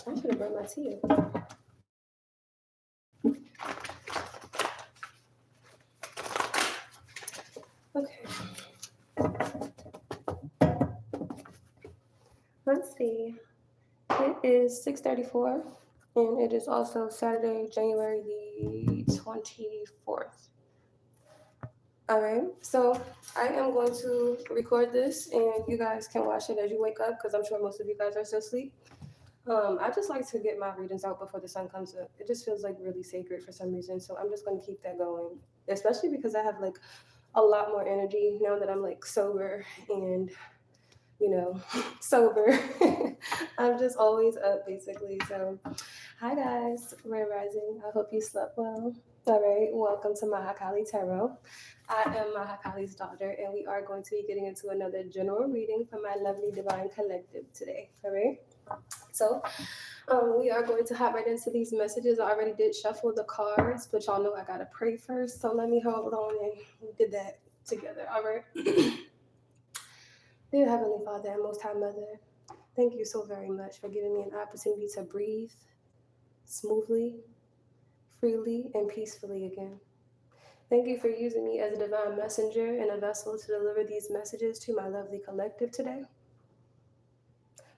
I should have brought my tea. Okay. Let's see. It is 6:34, and it is also Saturday, January the 24th. All right. So I am going to record this, and you guys can watch it as you wake up, because I'm sure most of you guys are still asleep. I just like to get my readings out before the sun comes up. It just feels like really sacred for some reason. So I'm just going to keep that going, especially because I have like a lot more energy now that I'm like sober and, sober. I'm just always up basically. So hi guys, Red Rising. I hope you slept well. All right, welcome to Mahakali Tarot. I am Mahakali's daughter, and we are going to be getting into another general reading from my lovely divine collective today. All right. So we are going to hop right into these messages. I already did shuffle the cards, but y'all know I gotta pray first. So let me hold on and we did that together. All right. Dear Heavenly Father and Most High Mother, thank you so very much for giving me an opportunity to breathe smoothly, freely, and peacefully again. Thank you for using me as a divine messenger and a vessel to deliver these messages to my lovely collective today.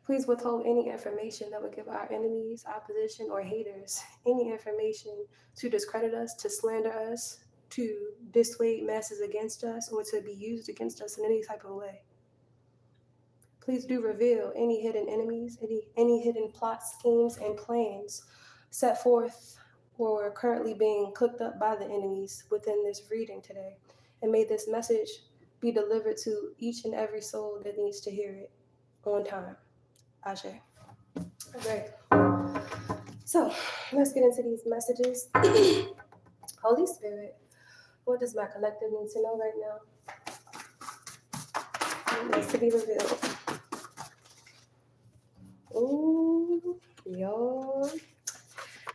Please withhold any information that would give our enemies, opposition, or haters any information to discredit us, to slander us, to dissuade masses against us, or to be used against us in any type of way. Please do reveal any hidden enemies, any hidden plots, schemes, and plans set forth or currently being cooked up by the enemies within this reading today. And may this message be delivered to each and every soul that needs to hear it on time. Ashe. All right. So let's get into these messages. Holy Spirit, what does my collective need to know right now? It needs to be revealed. Ooh, y'all,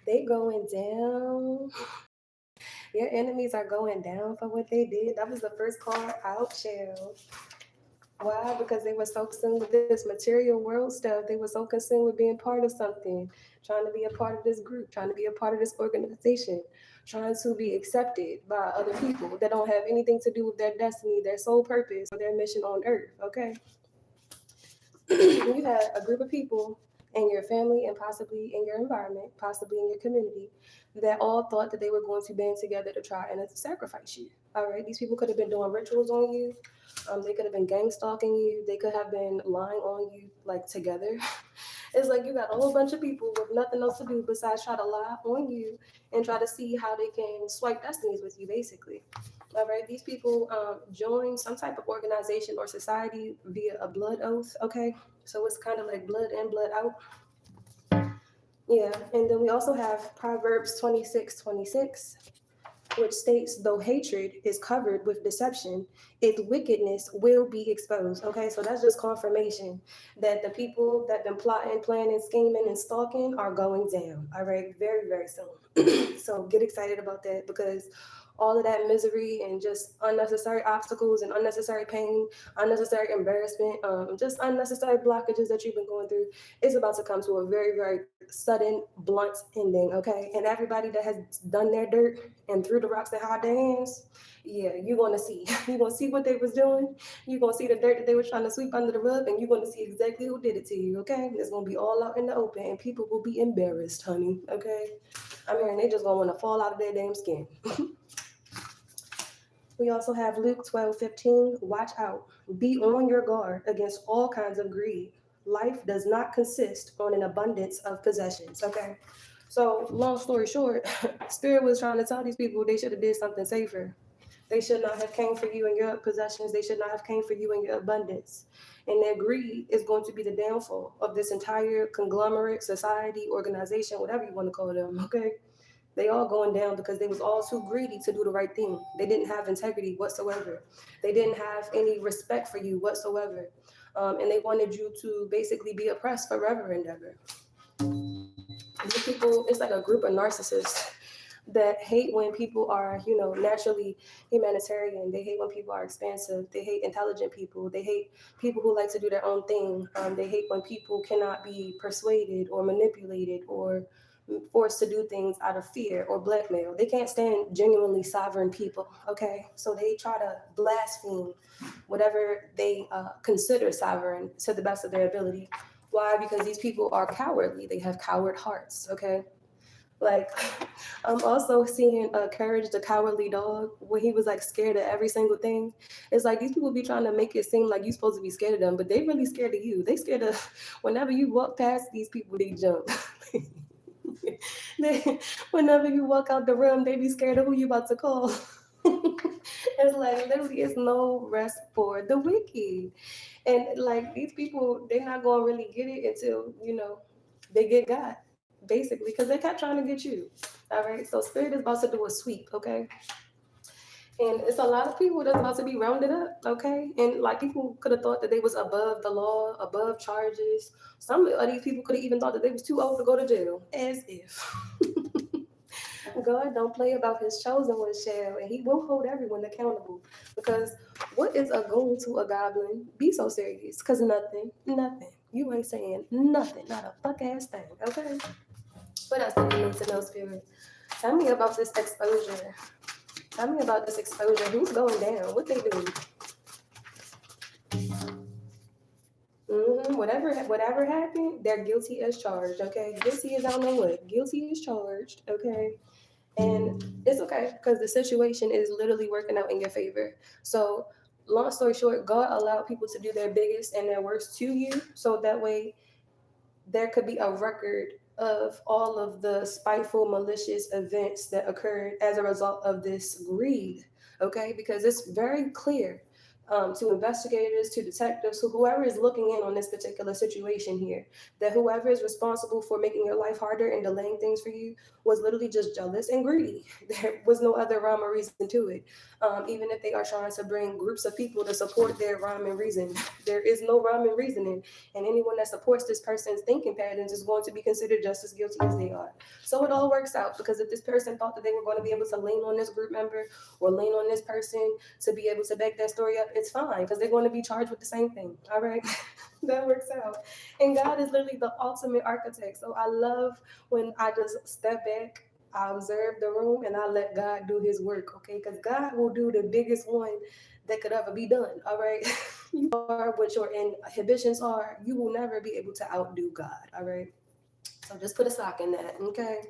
they going down. Your enemies are going down for what they did. That was the first card out, chill. Why? Because they were so consumed with this material world stuff. They were so consumed with being part of something, trying to be a part of this group, trying to be a part of this organization, trying to be accepted by other people that don't have anything to do with their destiny, their sole purpose, or their mission on earth, okay? You had a group of people in your family and possibly in your environment, possibly in your community, that all thought that they were going to band together to try and sacrifice you. All right, these people could have been doing rituals on you. They could have been gang stalking you. They could have been lying on you, like together. It's like you got a whole bunch of people with nothing else to do besides try to lie on you and try to see how they can swipe destinies with you, basically. All right, these people join some type of organization or society via a blood oath, okay? So it's kind of like blood in, blood out. Yeah, and then we also have Proverbs 26:26, which states, though hatred is covered with deception, its wickedness will be exposed. Okay, so that's just confirmation that the people that been plotting, planning, scheming, and stalking are going down. All right, very, very soon. So get excited about that, because all of that misery and just unnecessary obstacles and unnecessary pain, unnecessary embarrassment, just unnecessary blockages that you've been going through is about to come to a very, very sudden, blunt ending, okay? And everybody that has done their dirt and threw the rocks and hide their hands, yeah, you're gonna see. You're gonna see what they was doing. You're gonna see the dirt that they were trying to sweep under the rug, and you're gonna see exactly who did it to you, okay? It's gonna be all out in the open, and people will be embarrassed, honey, okay? I mean, they just gonna wanna fall out of their damn skin. We also have Luke 12:15. Watch out. Be on your guard against all kinds of greed. Life does not consist on an abundance of possessions. Okay. So long story short, Spirit was trying to tell these people they should have did something safer. They should not have came for you and your possessions. They should not have came for you and your abundance. And their greed is going to be the downfall of this entire conglomerate, society, organization, whatever you want to call them. Okay. They all going down because they was all too greedy to do the right thing. They didn't have integrity whatsoever. They didn't have any respect for you whatsoever. And they wanted you to basically be oppressed forever and ever. These people, it's like a group of narcissists that hate when people are, naturally humanitarian. They hate when people are expansive. They hate intelligent people. They hate people who like to do their own thing. They hate when people cannot be persuaded or manipulated or forced to do things out of fear or blackmail. They can't stand genuinely sovereign people, okay? So they try to blaspheme whatever they consider sovereign to the best of their ability. Why? Because these people are cowardly. They have coward hearts, okay? Like, I'm also seeing Courage the Cowardly Dog, where he was like scared of every single thing. It's like these people be trying to make it seem like you're supposed to be scared of them, but they really scared of you. They scared of whenever you walk past these people, they jump. they, whenever you walk out the room, they be scared of who you about to call. It's like literally, it's no rest for the wicked. And like these people, they're not gonna really get it until they get God, basically, because they kept trying to get you. All right, so Spirit is about to do a sweep, okay? And it's a lot of people that's about to be rounded up, okay? And like people could have thought that they was above the law, above charges. Some of these people could have even thought that they was too old to go to jail, as if. God don't play about his chosen one, shall, and he will hold everyone accountable. Because what is a goon to a goblin? Be so serious, because nothing, nothing. You ain't saying nothing, not a fuck ass thing, okay? What else do you need to know, Spirit? Tell me about this exposure. Tell me about this exposure. Who's going down? What they do? Whatever happened, they're guilty as charged. Okay, guilty is I don't know what. Guilty is charged. Okay, and it's okay because the situation is literally working out in your favor. So, long story short, God allowed people to do their biggest and their worst to you, so that way there could be a record of all of the spiteful, malicious events that occurred as a result of this greed. Okay, because it's very clear to investigators, to detectives, to whoever is looking in on this particular situation here, that whoever is responsible for making your life harder and delaying things for you was literally just jealous and greedy. There was no other rhyme or reason to it. Even if they are trying to bring groups of people to support their rhyme and reason, there is no rhyme and reasoning, and anyone that supports this person's thinking patterns is going to be considered just as guilty as they are. So it all works out because if this person thought that they were going to be able to lean on this group member or lean on this person to be able to back that story up, it's fine because they're going to be charged with the same thing. All right. That works out. And God is literally the ultimate architect. So I love when I just step back, I observe the room, and I let God do his work, okay? Because God will do the biggest one that could ever be done, all right? You are what your inhibitions are. You will never be able to outdo God, all right? So just put a sock in that, okay?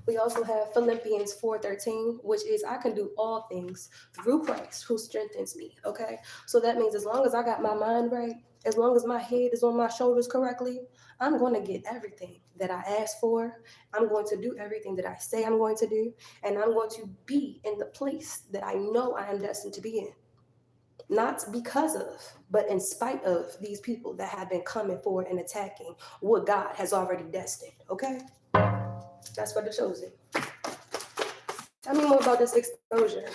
We also have Philippians 4:13, which is I can do all things through Christ who strengthens me. Okay. So that means as long as I got my mind right, as long as my head is on my shoulders correctly, I'm going to get everything that I ask for. I'm going to do everything that I say I'm going to do. And I'm going to be in the place that I know I am destined to be in. Not because of, but in spite of these people that have been coming forward and attacking what God has already destined. Okay. That's for the chosen. Tell me more about this exposure.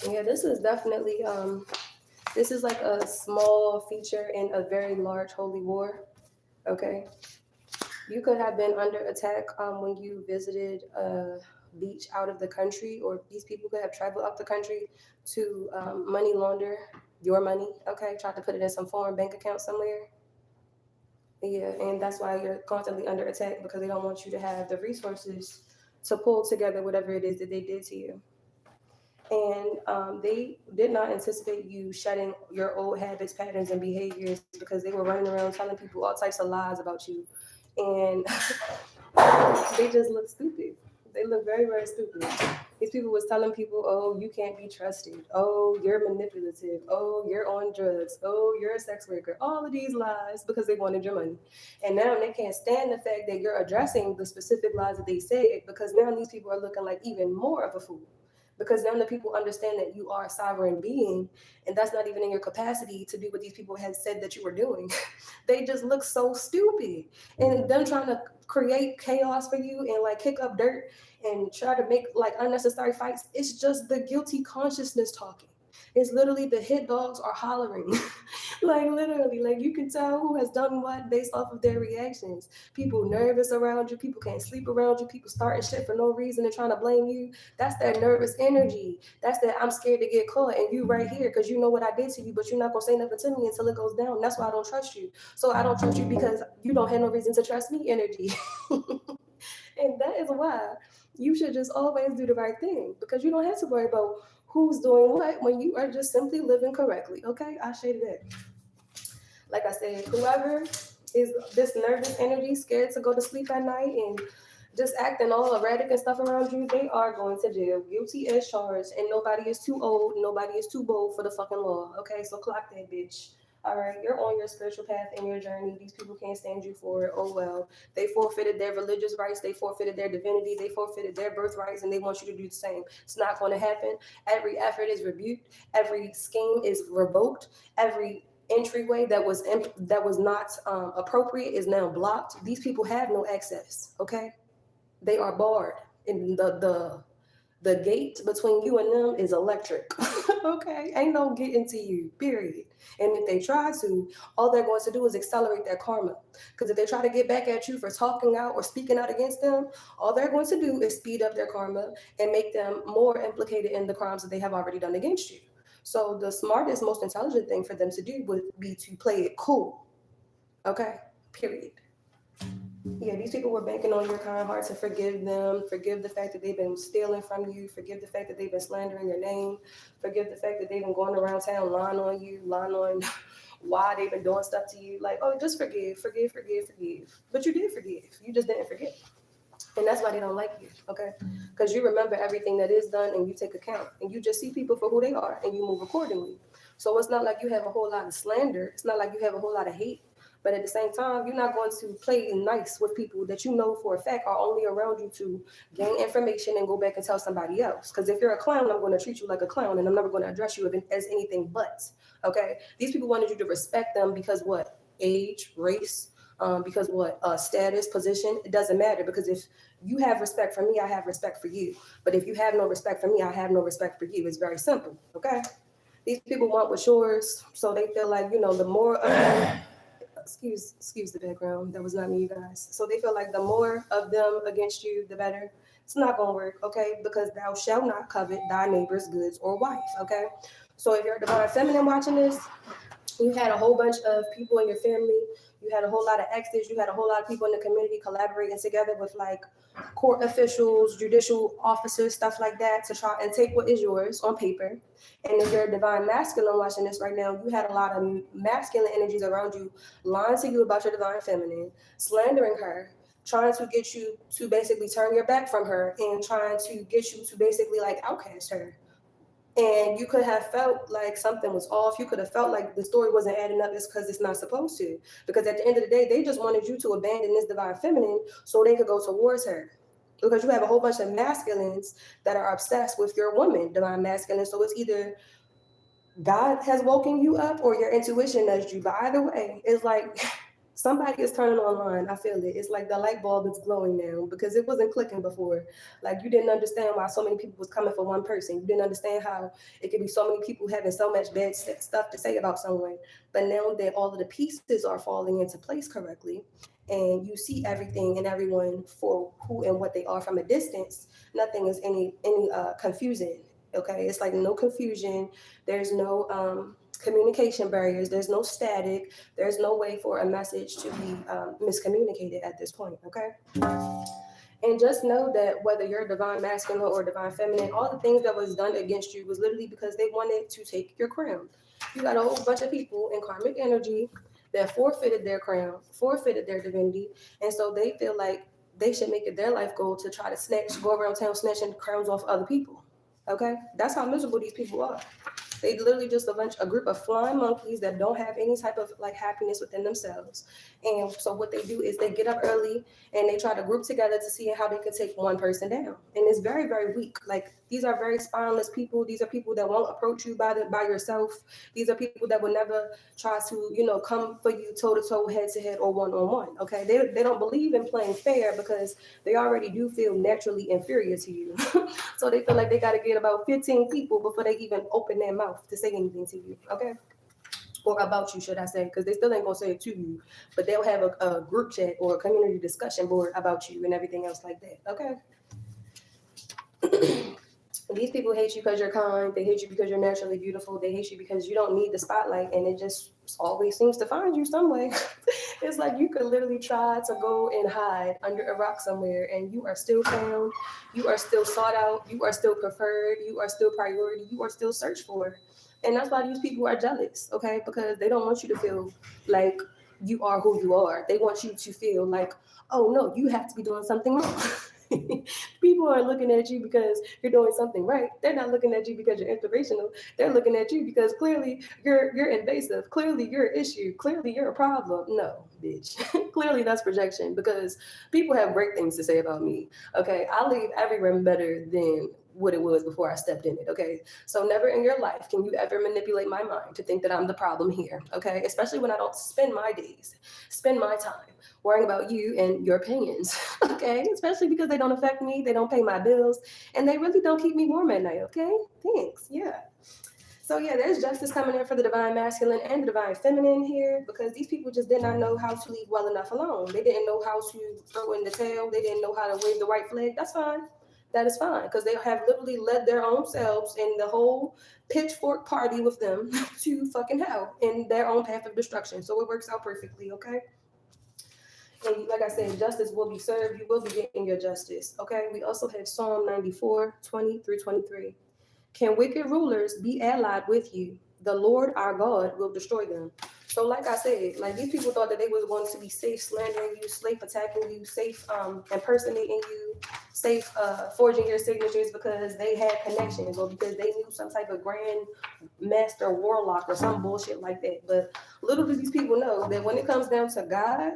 Yeah, this is definitely this is like a small feature in a very large holy war. Okay. You could have been under attack when you visited a beach out of the country, or these people could have traveled out the country to money launder your money. Okay, tried to put it in some foreign bank account somewhere. Yeah, and that's why you're constantly under attack because they don't want you to have the resources to pull together whatever it is that they did to you. And they did not anticipate you shedding your old habits, patterns, and behaviors because they were running around telling people all types of lies about you. And they just look stupid. They look very, very stupid. These people was telling people, oh, you can't be trusted. Oh, you're manipulative. Oh, you're on drugs. Oh, you're a sex worker. All of these lies because they wanted your money. And now they can't stand the fact that you're addressing the specific lies that they said because now these people are looking like even more of a fool. Because now the people understand that you are a sovereign being, and that's not even in your capacity to do what these people had said that you were doing. They just look so stupid. And them trying to create chaos for you and like kick up dirt and try to make like unnecessary fights, it's just the guilty consciousness talking. It's literally the hit dogs are hollering. Like literally, like you can tell who has done what based off of their reactions. People nervous around you, people can't sleep around you, people starting shit for no reason and trying to blame you. That's that nervous energy. That's that I'm scared to get caught and you right here because you know what I did to you, but you're not gonna say nothing to me until it goes down. That's why I don't trust you. So I don't trust you because you don't have no reason to trust me energy. And that is why you should just always do the right thing because you don't have to worry about who's doing what when you are just simply living correctly. Okay, I shaded that. Like I said, whoever is this nervous energy, scared to go to sleep at night and just acting all erratic and stuff around you, they are going to jail. Guilty as charged. And nobody is too old, nobody is too bold for the fucking law. Okay, so clock that bitch. All right, you're on your spiritual path and your journey. These people can't stand you for it. Oh well. They forfeited their religious rights, they forfeited their divinity, they forfeited their birthrights, and they want you to do the same. It's not going to happen. Every effort is rebuked, every scheme is revoked, every entryway that was not appropriate is now blocked. These people have no access. Okay, they are barred, and the gate between you and them is electric. Okay, ain't no getting to you. Period. And if they try to, all they're going to do is accelerate their karma. Because if they try to get back at you for talking out or speaking out against them, all they're going to do is speed up their karma and make them more implicated in the crimes that they have already done against you. So the smartest, most intelligent thing for them to do would be to play it cool. Okay? Period. Yeah, these people were banking on your kind heart to forgive them, forgive the fact that they've been stealing from you, forgive the fact that they've been slandering your name, forgive the fact that they've been going around town lying on you, lying on why they've been doing stuff to you. Like, oh, just forgive, forgive, forgive, forgive. But you did forgive. You just didn't forget. And that's why they don't like you, okay? Because you remember everything that is done and you take account and you just see people for who they are and you move accordingly. So it's not like you have a whole lot of slander. It's not like you have a whole lot of hate. But at the same time, you're not going to play nice with people that you know for a fact are only around you to gain information and go back and tell somebody else. Because if you're a clown, I'm going to treat you like a clown and I'm never going to address you as anything but. Okay? These people wanted you to respect them because what? Age, race, because what? Status, position. It doesn't matter because if you have respect for me, I have respect for you. But if you have no respect for me, I have no respect for you. It's very simple. Okay? These people want what's yours, so they feel like, the more of them, excuse the background, that was not me, you guys. So they feel like the more of them against you, the better. It's not gonna work, okay? Because thou shalt not covet thy neighbor's goods or wife, okay? So if you're a divine feminine watching this, you had a whole bunch of people in your family, you had a whole lot of exes, you had a whole lot of people in the community collaborating together with like court officials, judicial officers, stuff like that to try and take what is yours on paper. And if you're a divine masculine watching this right now, you had a lot of masculine energies around you lying to you about your divine feminine, slandering her, trying to get you to basically turn your back from her and trying to get you to basically like outcast her. And you could have felt like something was off. You could have felt like the story wasn't adding up. It's because it's not supposed to. Because at the end of the day, they just wanted you to abandon this divine feminine so they could go towards her. Because you have a whole bunch of masculines that are obsessed with your woman, divine masculine. So it's either God has woken you up or your intuition nudged you. But either way, it's like somebody is turning online. I feel it. It's like the light bulb is glowing now because it wasn't clicking before. Like you didn't understand why so many people was coming for one person. You didn't understand how it could be so many people having so much bad stuff to say about someone. But now that all of the pieces are falling into place correctly, and you see everything and everyone for who and what they are from a distance, nothing is any confusing. Okay, it's like no confusion. There's no communication barriers. There's no static. There's no way for a message to be miscommunicated at this point. Okay. And just know that whether you're divine masculine or divine feminine, all the things that was done against you was literally because they wanted to take your crown. You got a whole bunch of people in karmic energy that forfeited their crown, forfeited their divinity, and so they feel like they should make it their life goal to try to go around town snatching crowns off other people. Okay, that's how miserable these people are. They literally just a group of flying monkeys that don't have any type of like happiness within themselves. And so what they do is they get up early and they try to group together to see how they can take one person down. And it's very, very weak. Like these are very spineless people. These are people that won't approach you by yourself. These are people that will never try to, come for you toe to toe, head to head, or one on one. Okay. They don't believe in playing fair because they already do feel naturally inferior to you. So they feel like they gotta get about 15 people before they even open their mouth to say anything to you. Okay. Or about you, should I say, because they still ain't gonna say it to you, but they'll have a group chat or a community discussion board about you and everything else like that. Okay. These people hate you because you're kind. They hate you because you're naturally beautiful. They hate you because you don't need the spotlight, and it just always seems to find you some way. It's like you could literally try to go and hide under a rock somewhere, and you are still found. You are still sought out. You are still preferred. You are still priority. You are still searched for. And that's why these people are jealous, okay? Because they don't want you to feel like you are who you are. They want you to feel like, oh no, you have to be doing something wrong. People are looking at you because you're doing something right. They're not looking at you because you're inspirational. They're looking at you because clearly you're invasive. Clearly you're an issue. Clearly you're a problem. No, bitch. Clearly that's projection because people have great things to say about me. Okay, I leave every room better than what it was before I stepped in it. Okay, so never in your life can you ever manipulate my mind to think that I'm the problem here. Okay, especially when I don't spend my days, spend my time worrying about you and your opinions. Okay, especially because they don't affect me, they don't pay my bills, and they really don't keep me warm at night. Okay, thanks. Yeah. So yeah, there's justice coming in for the divine masculine and the divine feminine here because these people just did not know how to leave well enough alone. They didn't know how to throw in the tail. They didn't know how to wave the white flag. That's fine. That is fine because they have literally led their own selves and the whole pitchfork party with them to fucking hell in their own path of destruction. So it works out perfectly, okay? And like I said, justice will be served. You will be getting your justice. Okay. We also have Psalm 94, 20 through 23. Can wicked rulers be allied with you? The Lord our God will destroy them. So, like I said, like these people thought that they was going to be safe slandering you, safe attacking you, safe impersonating you, safe forging your signatures because they had connections or because they knew some type of grand master warlock or some bullshit like that. But little do these people know that when it comes down to God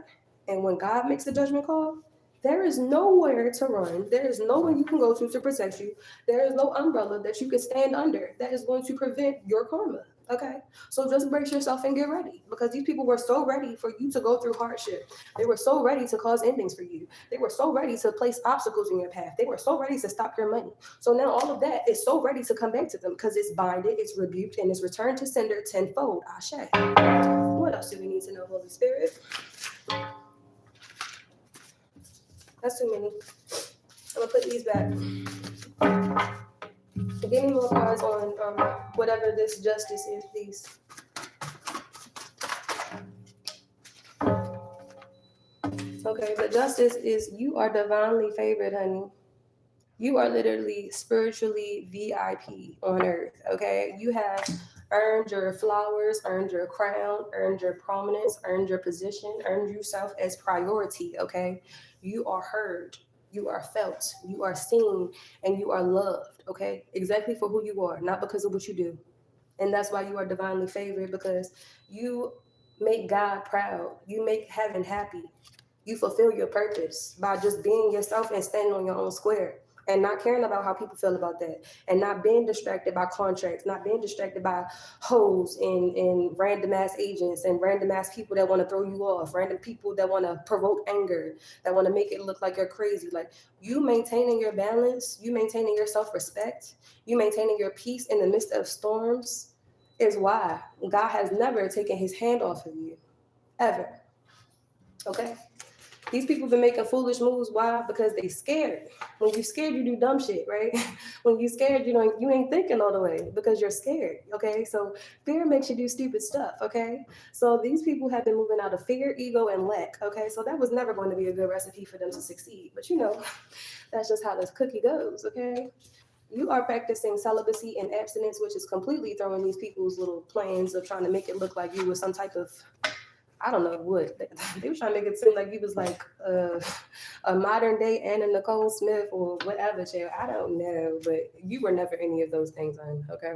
and when God makes a judgment call, there is nowhere to run. There is nowhere you can go to protect you. There is no umbrella that you can stand under that is going to prevent your karma. Okay, so just brace yourself and get ready because these people were so ready for you to go through hardship. They were so ready to cause endings for you. They were so ready to place obstacles in your path. They were so ready to stop your money. So now all of that is so ready to come back to them because it's binded, it's rebuked, and it's returned to sender tenfold. Ashe. What else do we need to know, Holy Spirit? That's too many. I'm gonna put these back. Give me more cards on whatever this justice is, please. Okay, the justice is you are divinely favored, honey. You are literally spiritually VIP on earth, okay? You have earned your flowers, earned your crown, earned your prominence, earned your position, earned yourself as priority, okay? You are heard, you are felt, you are seen, and you are loved, okay? Exactly for who you are, not because of what you do. And that's why you are divinely favored because you make God proud. You make heaven happy. You fulfill your purpose by just being yourself and standing on your own square and not caring about how people feel about that and not being distracted by contracts, not being distracted by hoes and random ass agents and random ass people that want to throw you off, random people that want to provoke anger, that want to make it look like you're crazy. Like you maintaining your balance, you maintaining your self-respect, you maintaining your peace in the midst of storms is why God has never taken his hand off of you, ever. Okay? These people been making foolish moves. Why? Because they scared. When you scared, you do dumb shit, right? When you scared, you ain't thinking all the way because you're scared. Okay, so fear makes you do stupid stuff. Okay, so these people have been moving out of fear, ego, and lack. Okay, so that was never going to be a good recipe for them to succeed. But that's just how this cookie goes. Okay, you are practicing celibacy and abstinence, which is completely throwing these people's little plans of trying to make it look like you was some type of, I don't know what. They were trying to make it seem like you was like a modern day Anna Nicole Smith or whatever, child. I don't know, but you were never any of those things, on okay?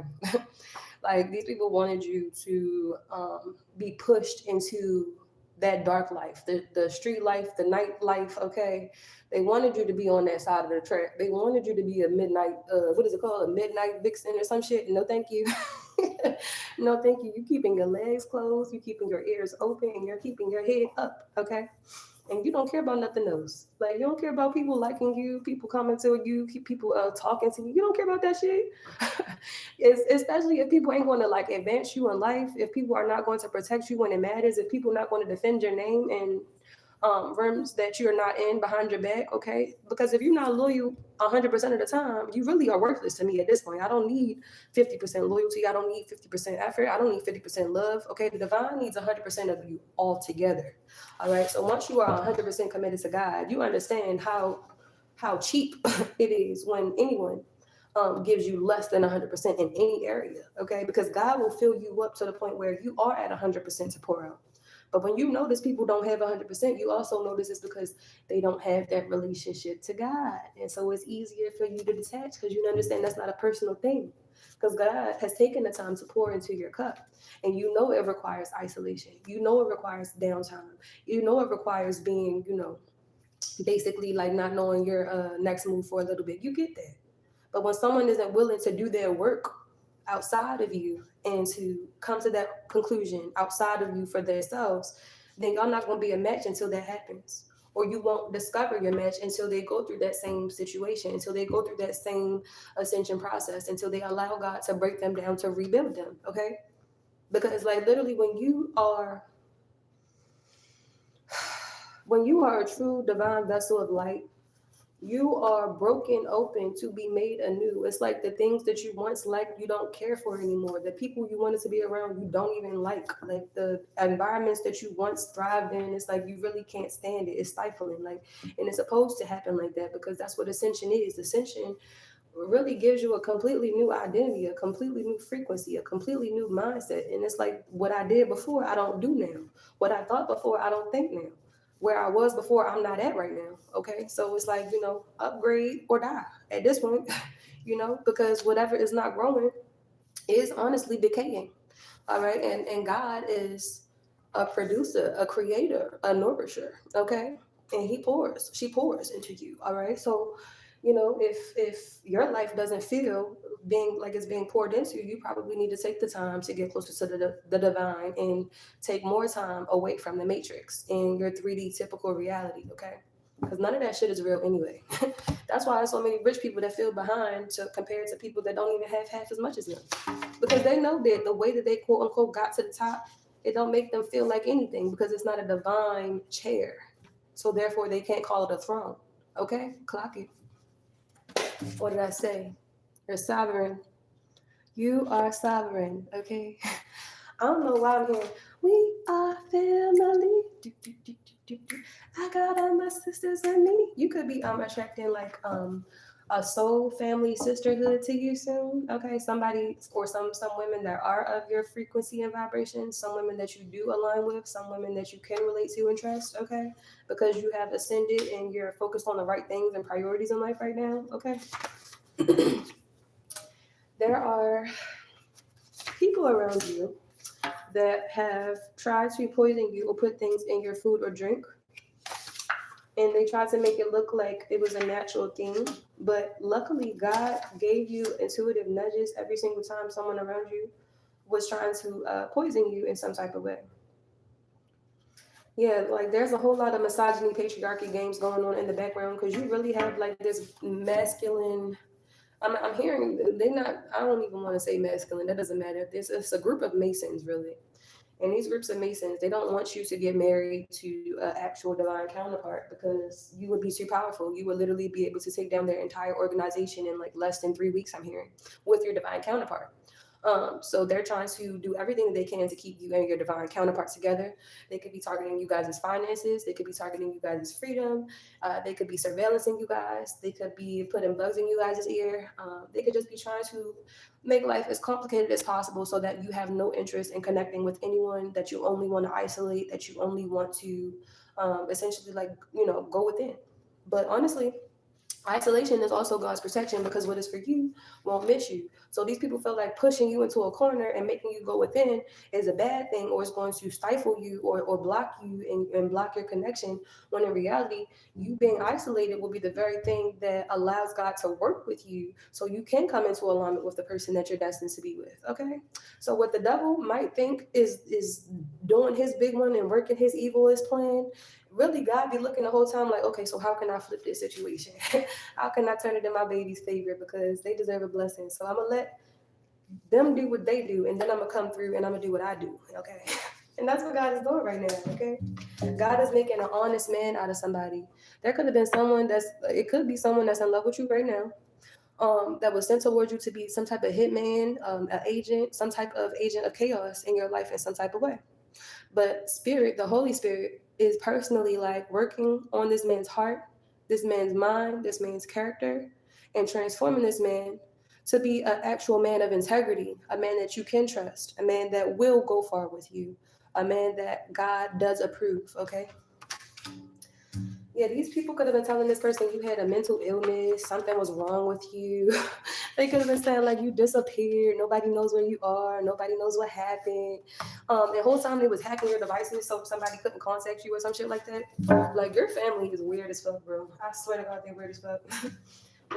Like these people wanted you to be pushed into that dark life, the street life, the night life, okay? They wanted you to be on that side of the track. They wanted you to be a midnight, what is it called? A midnight vixen or some shit. No, thank you. No, thank you. You keeping your legs closed, you keeping your ears open, and you're keeping your head up, okay? And you don't care about nothing else. Like you don't care about people liking you, people commenting on you, people talking to you. You don't care about that shit. Especially if people ain't going to like advance you in life, if people are not going to protect you when it matters, if people are not going to defend your name and rooms that you're not in behind your back, okay? Because if you're not loyal 100% of the time, you really are worthless to me at this point. I don't need 50% loyalty. I don't need 50% effort. I don't need 50% love, okay? The divine needs 100% of you altogether, all right? So once you are 100% committed to God, you understand how cheap it is when anyone gives you less than 100% in any area, okay? Because God will fill you up to the point where you are at 100% to pour out. But when you notice people don't have 100%, you also notice it's because they don't have that relationship to God. And so it's easier for you to detach because you understand that's not a personal thing. Because God has taken the time to pour into your cup. And you know it requires isolation. You know it requires downtime. You know it requires being, basically like not knowing your next move for a little bit. You get that. But when someone isn't willing to do their work outside of you and to come to that conclusion outside of you for themselves, then y'all not going to be a match until that happens. Or you won't discover your match until they go through that same situation, until they go through that same ascension process, until they allow God to break them down to rebuild them, okay? Because like literally when you are a true divine vessel of light, you are broken open to be made anew. It's like the things that you once liked, you don't care for anymore. The people you wanted to be around, you don't even like. Like the environments that you once thrived in, it's like you really can't stand it. It's stifling. Like, and it's supposed to happen like that because that's what ascension is. Ascension really gives you a completely new identity, a completely new frequency, a completely new mindset. And it's like what I did before, I don't do now. What I thought before, I don't think now. Where I was before, I'm not at right now. Okay. So it's like, upgrade or die at this point, because whatever is not growing is honestly decaying. All right. And God is a producer, a creator, a nourisher. Okay. And she pours into you. All right. So, if your life doesn't feel being like it's being poured into, you probably need to take the time to get closer to the divine and take more time away from the matrix in your 3D typical reality. Okay. Because none of that shit is real anyway. That's why there's so many rich people that feel behind compared to people that don't even have half as much as them. Because they know that the way that they quote unquote got to the top, it don't make them feel like anything because it's not a divine chair. So therefore they can't call it a throne. Okay? Clock it. What did I say? You're sovereign. You are sovereign. Okay? I don't know why I'm here. We are family. I got all my sisters and me. You could be attracting like a soul family sisterhood to you soon. Okay, somebody or some women that are of your frequency and vibration, some women that you do align with, some women that you can relate to and trust. Okay, because you have ascended and you're focused on the right things and priorities in life right now. Okay, there are people around you that have tried to poison you or put things in your food or drink. And they tried to make it look like it was a natural thing. But luckily, God gave you intuitive nudges every single time someone around you was trying to poison you in some type of way. Yeah, like there's a whole lot of misogyny, patriarchy games going on in the background because you really have like this masculine. I'm hearing they're not. I don't even want to say masculine. That doesn't matter. It's a group of Masons really, And these groups of Masons, they don't want you to get married to an actual divine counterpart because you would be too powerful. You would literally be able to take down their entire organization in like less than 3 weeks, I'm hearing, with your divine counterpart. So they're trying to do everything they can to keep you and your divine counterpart together. They could be targeting you guys' finances. They could be targeting you guys' freedom. They could be surveillancing you guys. They could be putting bugs in you guys' ear. They could just be trying to make life as complicated as possible so that you have no interest in connecting with anyone, that you only want to isolate, that you only want to essentially, like, go within. But honestly, isolation is also God's protection because what is for you won't miss you. So these people feel like pushing you into a corner and making you go within is a bad thing, or it's going to stifle you, or block you, and block your connection, when in reality, you being isolated will be the very thing that allows God to work with you so you can come into alignment with the person that you're destined to be with. Okay? So what the devil might think is doing his big one and working his evilest plan, really God be looking the whole time like, okay, so how can I flip this situation? How can I turn it in my baby's favor, because they deserve a blessing? So I'm gonna let them do what they do, and then I'm gonna come through and I'm gonna do what I do. Okay. And that's what God is doing right now. Okay. God is making an honest man out of somebody. There could have been someone it could be someone that's in love with you right now, that was sent towards you to be some type of hitman, an agent, some type of agent of chaos in your life in some type of way. But Spirit, the Holy Spirit, is personally like working on this man's heart, this man's mind, this man's character, and transforming this man to be an actual man of integrity, a man that you can trust, a man that will go far with you, a man that God does approve. Okay. Yeah, these people could have been telling this person you had a mental illness, something was wrong with you. They could have been saying like you disappeared, nobody knows where you are, nobody knows what happened. The whole time they was hacking your devices so somebody couldn't contact you or some shit like that. Like your family is weird as fuck, bro. I swear to God, they're weird as fuck.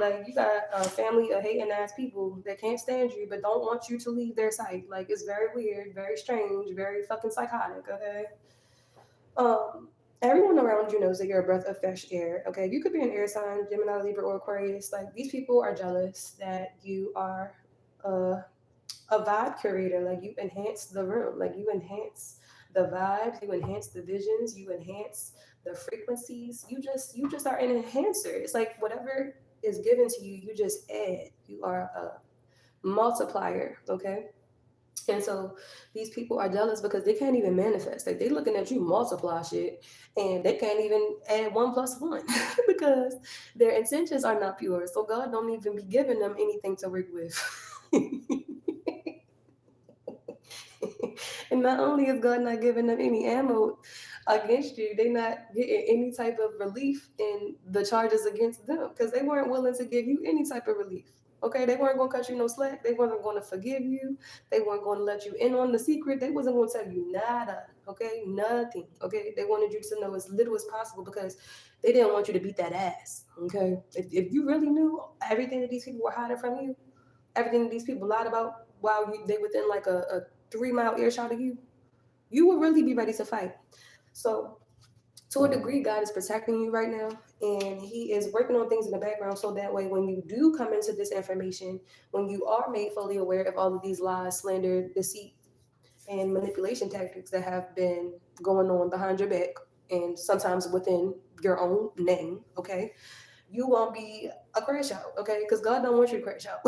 Like you got a family of hating ass people that can't stand you but don't want you to leave their sight. Like it's very weird, very strange, very fucking psychotic. Okay. Um, Everyone around you knows that you're a breath of fresh air. Okay, you could be an air sign, Gemini, Libra, or Aquarius. Like these people are jealous that you are a, a vibe curator. Like you enhance the room. Like you enhance the vibes. You enhance the visions. You enhance the frequencies. You just are an enhancer. It's like whatever is given to you, you just add. You are a multiplier. Okay. And so these people are jealous because they can't even manifest. Like they looking at you multiply shit and they can't even add one plus one because their intentions are not pure. So God don't even be giving them anything to work with. And not only is God not giving them any ammo against you, they not getting any type of relief in the charges against them because they weren't willing to give you any type of relief. Okay, they weren't gonna cut you no slack. They weren't gonna forgive you. They weren't gonna let you in on the secret. They wasn't gonna tell you nada. Okay, nothing. Okay, they wanted you to know as little as possible because they didn't want you to beat that ass. Okay, if you really knew everything that these people were hiding from you, everything that these people lied about while they within like a 3 mile earshot of you, you will really be ready to fight. So, to a degree, God is protecting you right now, and He is working on things in the background so that way, when you do come into this information, when you are made fully aware of all of these lies, slander, deceit, and manipulation tactics that have been going on behind your back and sometimes within your own name, okay, you won't be a crash out, okay? Because God don't want you to crash out.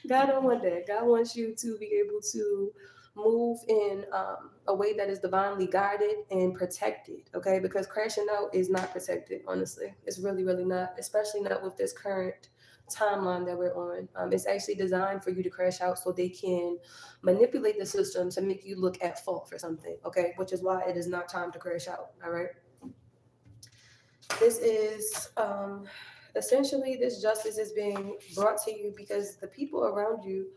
God don't want that. God wants you to be able to move in a way that is divinely guided and protected, okay? Because crashing out is not protected, honestly. It's really, really not, especially not with this current timeline that we're on. It's actually designed for you to crash out so they can manipulate the system to make you look at fault for something, okay? Which is why it is not time to crash out, all right? This is essentially, this justice is being brought to you because the people around you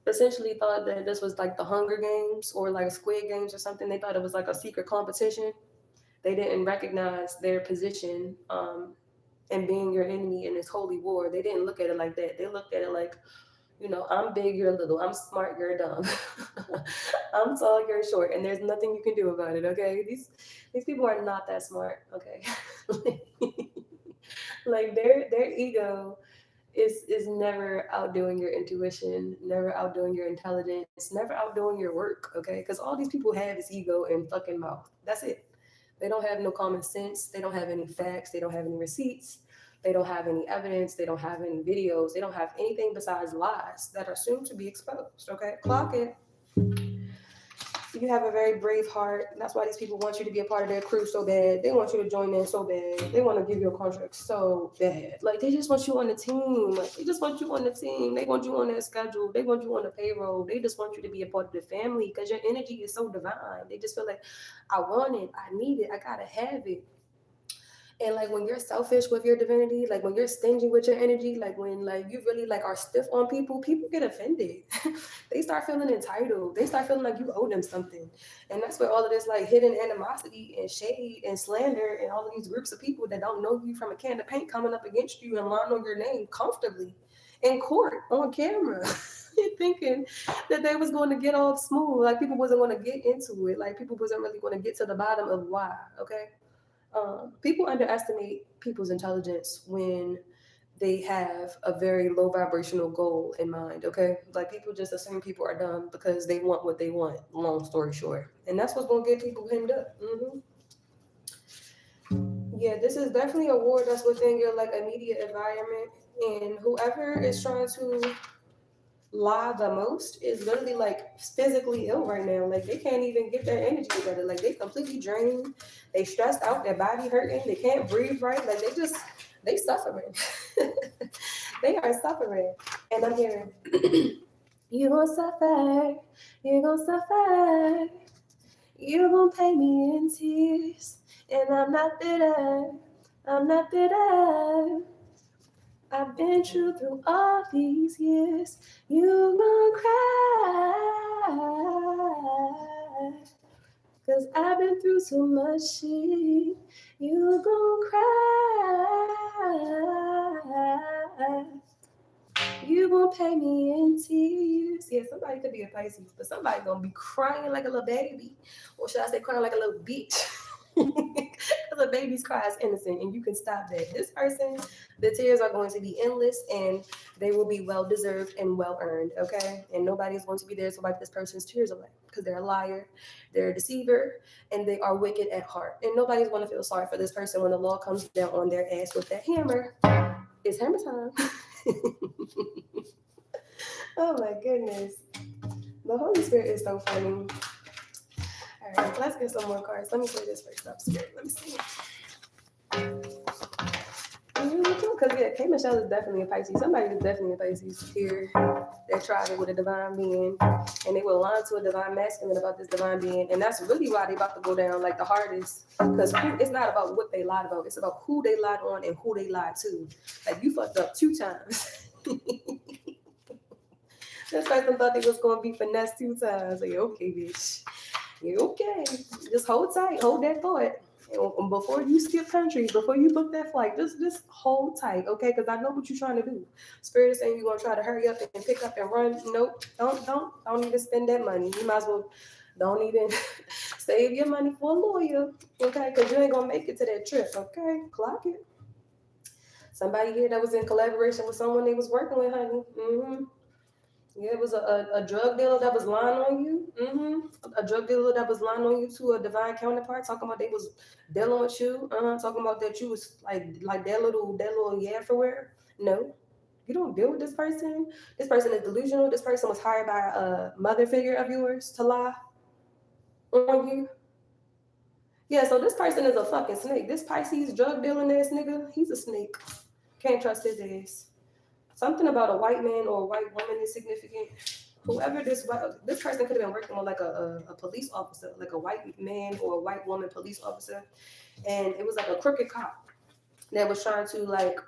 essentially thought that this was like the Hunger Games or like Squid Games or something. They thought it was like a secret competition. They didn't recognize their position and being your enemy in this holy war. They didn't look at it like that. They looked at it like, I'm big, you're little. I'm smart, you're dumb. I'm tall, you're short, and there's nothing you can do about it. Okay, these people are not that smart. Okay, like their ego is never outdoing your intuition, never outdoing your intelligence, never outdoing your work, okay? Because all these people have is ego and fucking mouth. That's it. They don't have no common sense. They don't have any facts. They don't have any receipts. They don't have any evidence. They don't have any videos. They don't have anything besides lies that are soon to be exposed, okay? Clock it. You have a very brave heart. That's why these people want you to be a part of their crew so bad. They want you to join in so bad. They want to give you a contract so bad. Like they just want you on the team. Like they just want you on the team. They want you on their schedule. They want you on the payroll. They just want you to be a part of the family because your energy is so divine. They just feel like I want it. I need it. I gotta have it. And like when you're selfish with your divinity, like when you're stingy with your energy, like when like you really like are stiff on people, people get offended. They start feeling entitled. They start feeling like you owe them something. And that's where all of this like hidden animosity and shade and slander and all of these groups of people that don't know you from a can of paint coming up against you and lying on your name comfortably in court on camera. Thinking that they was going to get off smooth, like people wasn't going to get into it, like people wasn't really going to get to the bottom of why. Okay, people underestimate people's intelligence when they have a very low vibrational goal in mind. Okay, like people just assume people are dumb because they want what they want. Long story short, and that's what's gonna get people hemmed up. Yeah, this is definitely a war that's within your like immediate environment, and whoever is trying to lie the most is literally like physically ill right now. Like they can't even get their energy together. Like they completely drained. They stressed out. Their body hurting. They can't breathe right. Like they suffering. They are suffering. And I'm hearing, you gonna suffer. You gonna suffer. You gonna pay me in tears. And I'm not bitter. I'm not bitter. I've been true through all these years. You gon' cry. Cause I've been through so much shit. You gon' cry. You gon' pay me in tears. Yeah, somebody could be a Pisces, but somebody gonna be crying like a little baby. Or should I say crying like a little bitch? Because a baby's cry is innocent and you can stop that. This person, the tears are going to be endless and they will be well deserved and well earned, okay? And nobody's going to be there to wipe this person's tears away because they're a liar, they're a deceiver, and they are wicked at heart. And nobody's going to feel sorry for this person when the law comes down on their ass with that hammer. It's hammer time. Oh my goodness. The Holy Spirit is so funny. All right, let's get some more cards. Let me play this first up, Spirit. Let me see. Because yeah, K Michelle is definitely a Pisces. Somebody is definitely a Pisces here. They tried it with a divine being, and they were lying to a divine masculine about this divine being, and that's really why they about to go down like the hardest. Because it's not about what they lied about; it's about who they lied on and who they lied to. Like you fucked up 2 times. This person thought they was gonna be finessed 2 times. Like okay, bitch, you okay? Just hold tight, hold that thought. And before you skip countries, before you book that flight, just hold tight, okay? Because I know what you're trying to do. Spirit is saying you're gonna try to hurry up and pick up and run. Nope, don't even spend that money. You might as well don't even save your money for a lawyer, okay? Because you ain't gonna make it to that trip, okay? Clock it. Somebody here that was in collaboration with someone they was working with, honey. Yeah, it was a drug dealer that was lying on you. A drug dealer that was lying on you to a divine counterpart, talking about they was dealing with you. Talking about that you was like that little yeah for where. No, you don't deal with this person. This person is delusional. This person was hired by a mother figure of yours to lie on you. Yeah, so this person is a fucking snake. This Pisces drug dealing ass nigga, he's a snake. Can't trust his ass. Something about a white man or a white woman is significant. Whoever this person could have been working with like a police officer, like a white man or a white woman police officer, and it was like a crooked cop that was trying to like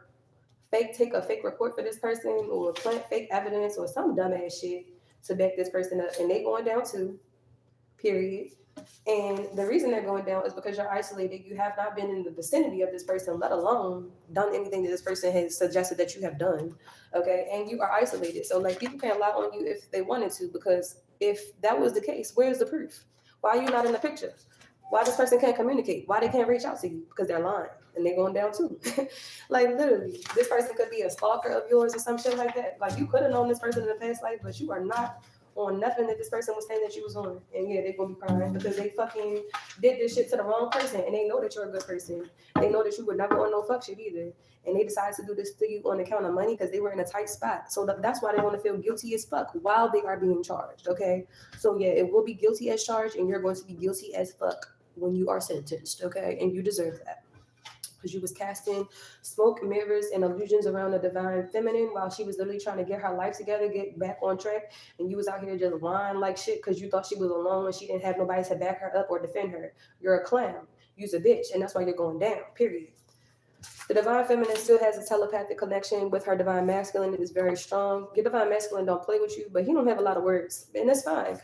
take a fake report for this person or plant fake evidence or some dumbass shit to back this person up, and they going down too. Period. And the reason they're going down is because you're isolated. You have not been in the vicinity of this person, let alone done anything that this person has suggested that you have done. Okay. And you are isolated. So like people can't lie on you if they wanted to, because if that was the case, where's the proof? Why are you not in the picture? Why this person can't communicate? Why they can't reach out to you? Because they're lying and they're going down too. Like literally, this person could be a stalker of yours or some shit like that. Like you could have known this person in the past life, but you are not on nothing that this person was saying that you was on. And yeah, they're gonna be crying because they fucking did this shit to the wrong person and they know that you're a good person. They know that you would never on no fuck shit either. And they decided to do this to you on account of money because they were in a tight spot. So that's why they want to feel guilty as fuck while they are being charged. Okay. So yeah, it will be guilty as charged and you're going to be guilty as fuck when you are sentenced. Okay. And you deserve that because you was casting smoke, mirrors, and illusions around the divine feminine while she was literally trying to get her life together, get back on track, and you was out here just lying like shit because you thought she was alone and she didn't have nobody to back her up or defend her. You're a clown. You's a bitch, and that's why you're going down. Period. The divine feminine still has a telepathic connection with her divine masculine. It is very strong. Your divine masculine don't play with you, but he don't have a lot of words, and that's fine.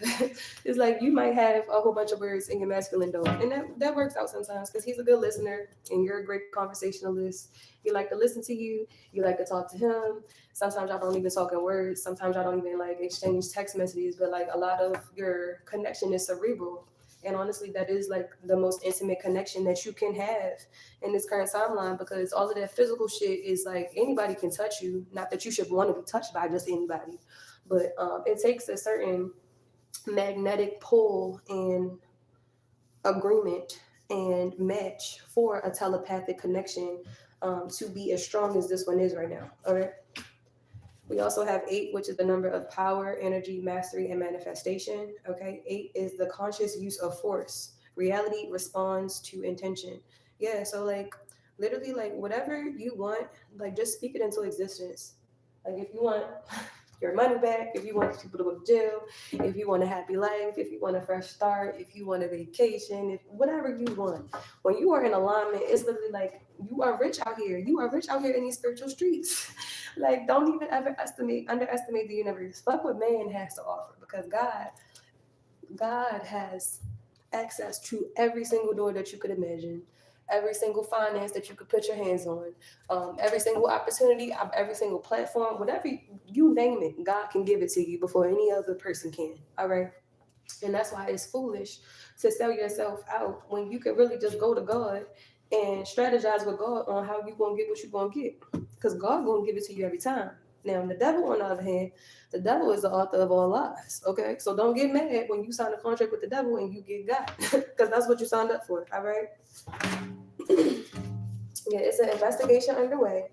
It's like you might have a whole bunch of words and your masculine don't, and that works out sometimes because he's a good listener and you're a great conversationalist. You like to listen to you. You like to talk to him. Sometimes y'all don't even talk in words. Sometimes y'all don't even like exchange text messages, but like a lot of your connection is cerebral. And honestly, that is like the most intimate connection that you can have in this current timeline because all of that physical shit is like anybody can touch you. Not that you should want to be touched by just anybody, but it takes a certain magnetic pull and agreement and match for a telepathic connection to be as strong as this one is right now. All right. We also have eight, which is the number of power, energy, mastery, and manifestation. Okay. Eight is the conscious use of force. Reality responds to intention. Yeah. So, like, literally, like, whatever you want, like, just speak it into existence. Like, if you want your money back, if you want people to go to jail, if you want a happy life, if you want a fresh start, if you want a vacation, if whatever you want. When you are in alignment, it's literally like you are rich out here. You are rich out here in these spiritual streets. Like, don't even ever underestimate the universe. Fuck what man has to offer because God has access to every single door that you could imagine, every single finance that you could put your hands on, every single opportunity, every single platform, whatever you name it, God can give it to you before any other person can. All right. And that's why it's foolish to sell yourself out when you can really just go to God and strategize with God on how you gonna get what you gonna get. Because God gonna give it to you every time. Now the devil, on the other hand, the devil is the author of all lies. Okay, so don't get mad when you sign a contract with the devil and you get God, because that's what you signed up for. All right. Yeah, it's an investigation underway.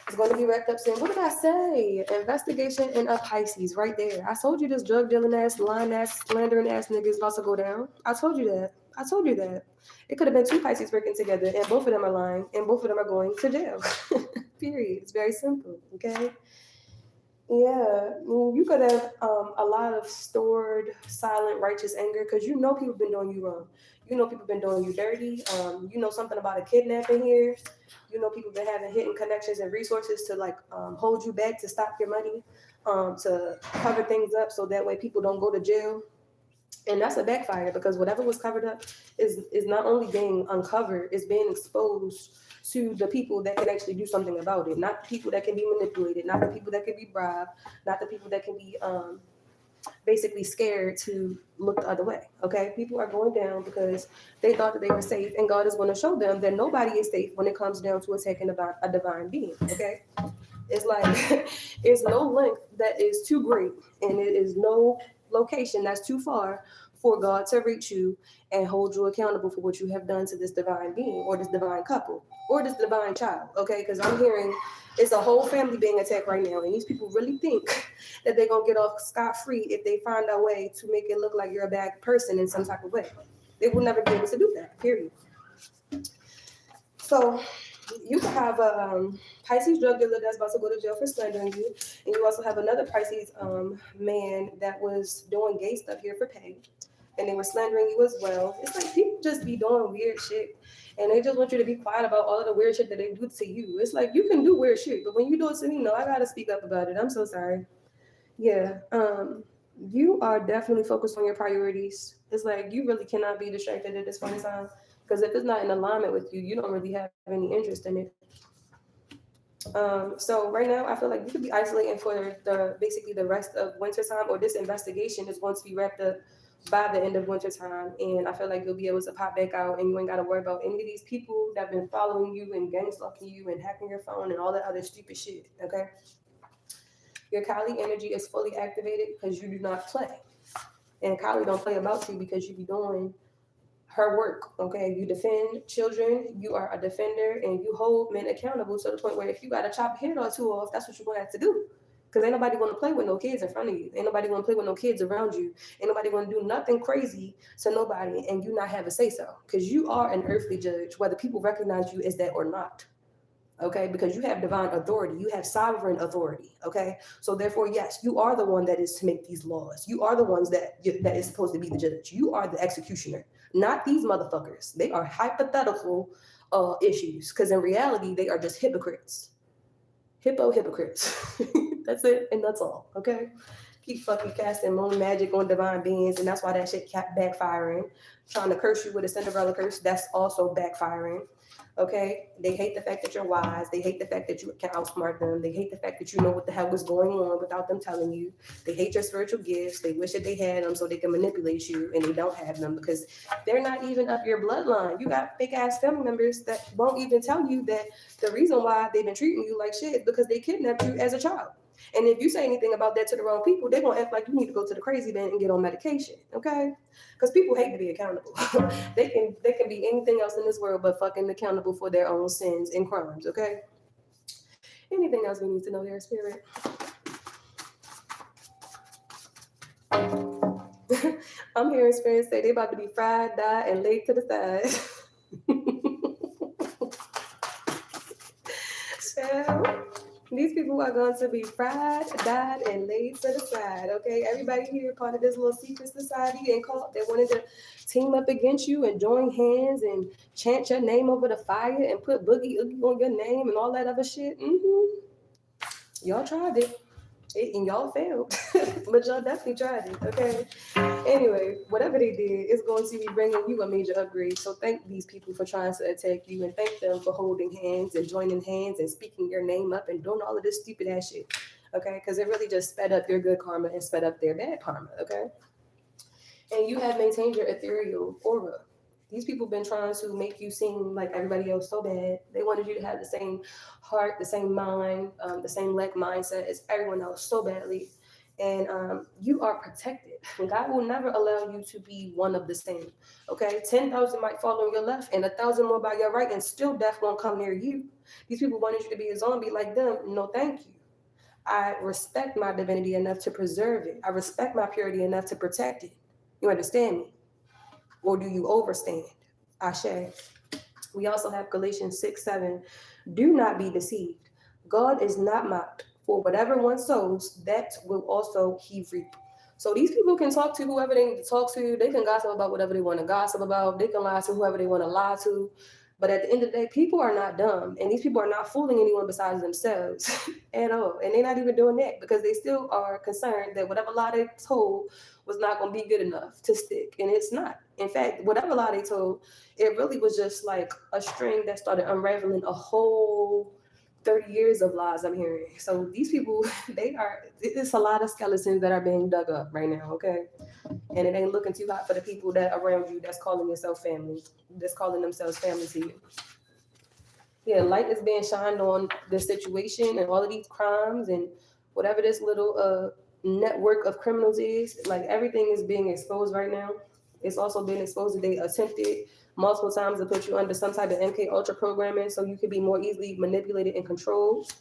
It's going to be wrapped up soon. What did I say? Investigation in a Pisces, right there. I told you this drug dealing ass, lying ass, slandering ass nigga is about to go down. I told you that. I told you that. It could have been two Pisces working together, and both of them are lying, and both of them are going to jail. Period. It's very simple. Okay. Yeah, you could have a lot of stored, silent, righteous anger because you know people been doing you wrong. You know people been doing you dirty. You know something about a kidnapping here. You know people been having hidden connections and resources to like hold you back to stop your money, to cover things up so that way people don't go to jail. And that's a backfire because whatever was covered up is not only being uncovered, it's being exposed to the people that can actually do something about it. Not the people that can be manipulated, not the people that can be bribed, not the people that can be basically scared to look the other way. Okay, people are going down because they thought that they were safe, and God is going to show them that nobody is safe when it comes down to attacking a divine being. Okay, it's like it's no length that is too great, and it is no location that's too far for God to reach you and hold you accountable for what you have done to this divine being or this divine couple or this divine child. Okay, because I'm hearing it's a whole family being attacked right now, and these people really think that they're gonna get off scot-free if they find a way to make it look like you're a bad person in some type of way. They will never be able to do that. Period. So you can have a Pisces drug dealer that's about to go to jail for slandering you, and you also have another Pisces man that was doing gay stuff here for pay, and they were slandering you as well. It's like people just be doing weird shit, and they just want you to be quiet about all of the weird shit that they do to you. It's like you can do weird shit, but when you do it to me, no, I gotta speak up about it. I'm so sorry. Yeah, you are definitely focused on your priorities. It's like you really cannot be distracted at this point in time because if it's not in alignment with you, you don't really have any interest in it. So right now, I feel like you could be isolating for the basically the rest of winter time, or this investigation is going to be wrapped up by the end of winter time, and I feel like you'll be able to pop back out, and you ain't got to worry about any of these people that have been following you and gang stalking you and hacking your phone and all that other stupid shit. Okay, your Kali energy is fully activated because you do not play, and Kali don't play about you because you be doing her work. Okay, you defend children, you are a defender, and you hold men accountable to the point where if you got to chop a head or two off, that's what you're gonna have to do. Because ain't nobody gonna play with no kids in front of you. Ain't nobody gonna play with no kids around you. Ain't nobody gonna do nothing crazy to nobody and you not have a say so. Because you are an earthly judge, whether people recognize you as that or not. Okay, because you have divine authority, you have sovereign authority. Okay, so therefore, yes, you are the one that is to make these laws. You are the ones that is supposed to be the judge. You are the executioner, not these motherfuckers. They are hypothetical issues, because in reality, they are just hypocrites. Hypocrites. That's it, and that's all. Okay, keep fucking casting moon magic on divine beings, and that's why that shit kept backfiring. Trying to curse you with a Cinderella curse, that's also backfiring. Okay, they hate the fact that you're wise. They hate the fact that you can outsmart them. They hate the fact that you know what the hell is going on without them telling you. They hate your spiritual gifts. They wish that they had them so they can manipulate you, and they don't have them because they're not even up your bloodline. You got fake ass family members that won't even tell you that the reason why they've been treating you like shit is because they kidnapped you as a child. And if you say anything about that to the wrong people, they're gonna act like you need to go to the crazy bin and get on medication. Okay, because people hate to be accountable. They can be anything else in this world but fucking accountable for their own sins and crimes. Okay. Anything else we need to know there, Spirit? I'm hearing Spirit say they about to be fried, dyed, and laid to the side. So, these people are going to be fried, dyed, and laid to the side. Okay, everybody here part of this little secret society and called they wanted to team up against you and join hands and chant your name over the fire and put boogie oogie on your name and all that other shit. Y'all tried it. And y'all failed, but y'all definitely tried it. Okay. Anyway, whatever they did, it's going to be bringing you a major upgrade. So thank these people for trying to attack you, and thank them for holding hands and joining hands and speaking your name up and doing all of this stupid ass shit. Okay, because it really just sped up your good karma and sped up their bad karma. Okay, and you have maintained your ethereal aura. These people been trying to make you seem like everybody else so bad. They wanted you to have the same heart, the same mind, the same like mindset as everyone else so badly. And you are protected. God will never allow you to be one of the same. Okay, 10,000 might fall on your left, and 1,000 more by your right, and still death won't come near you. These people wanted you to be a zombie like them. No, thank you. I respect my divinity enough to preserve it. I respect my purity enough to protect it. You understand me? Or do you overstand? Ashe. We also have Galatians 6:7. Do not be deceived. God is not mocked. For whatever one sows, that will also he reap. So these people can talk to whoever they need to talk to. They can gossip about whatever they want to gossip about. They can lie to whoever they want to lie to. But at the end of the day, people are not dumb. And these people are not fooling anyone besides themselves at all. And they're not even doing that because they still are concerned that whatever lie they told was not going to be good enough to stick. And it's not. In fact, whatever lie they told, it really was just like a string that started unraveling a whole 30 years of lies I'm hearing. So these people, it's a lot of skeletons that are being dug up right now, okay? And it ain't looking too hot for the people that around you that's calling yourself family, that's calling themselves family to you. Yeah, light is being shined on this situation and all of these crimes and whatever this little network of criminals is. Like everything is being exposed right now. It's also been exposed that they attempted multiple times to put you under some type of MK Ultra programming so you could be more easily manipulated and controlled.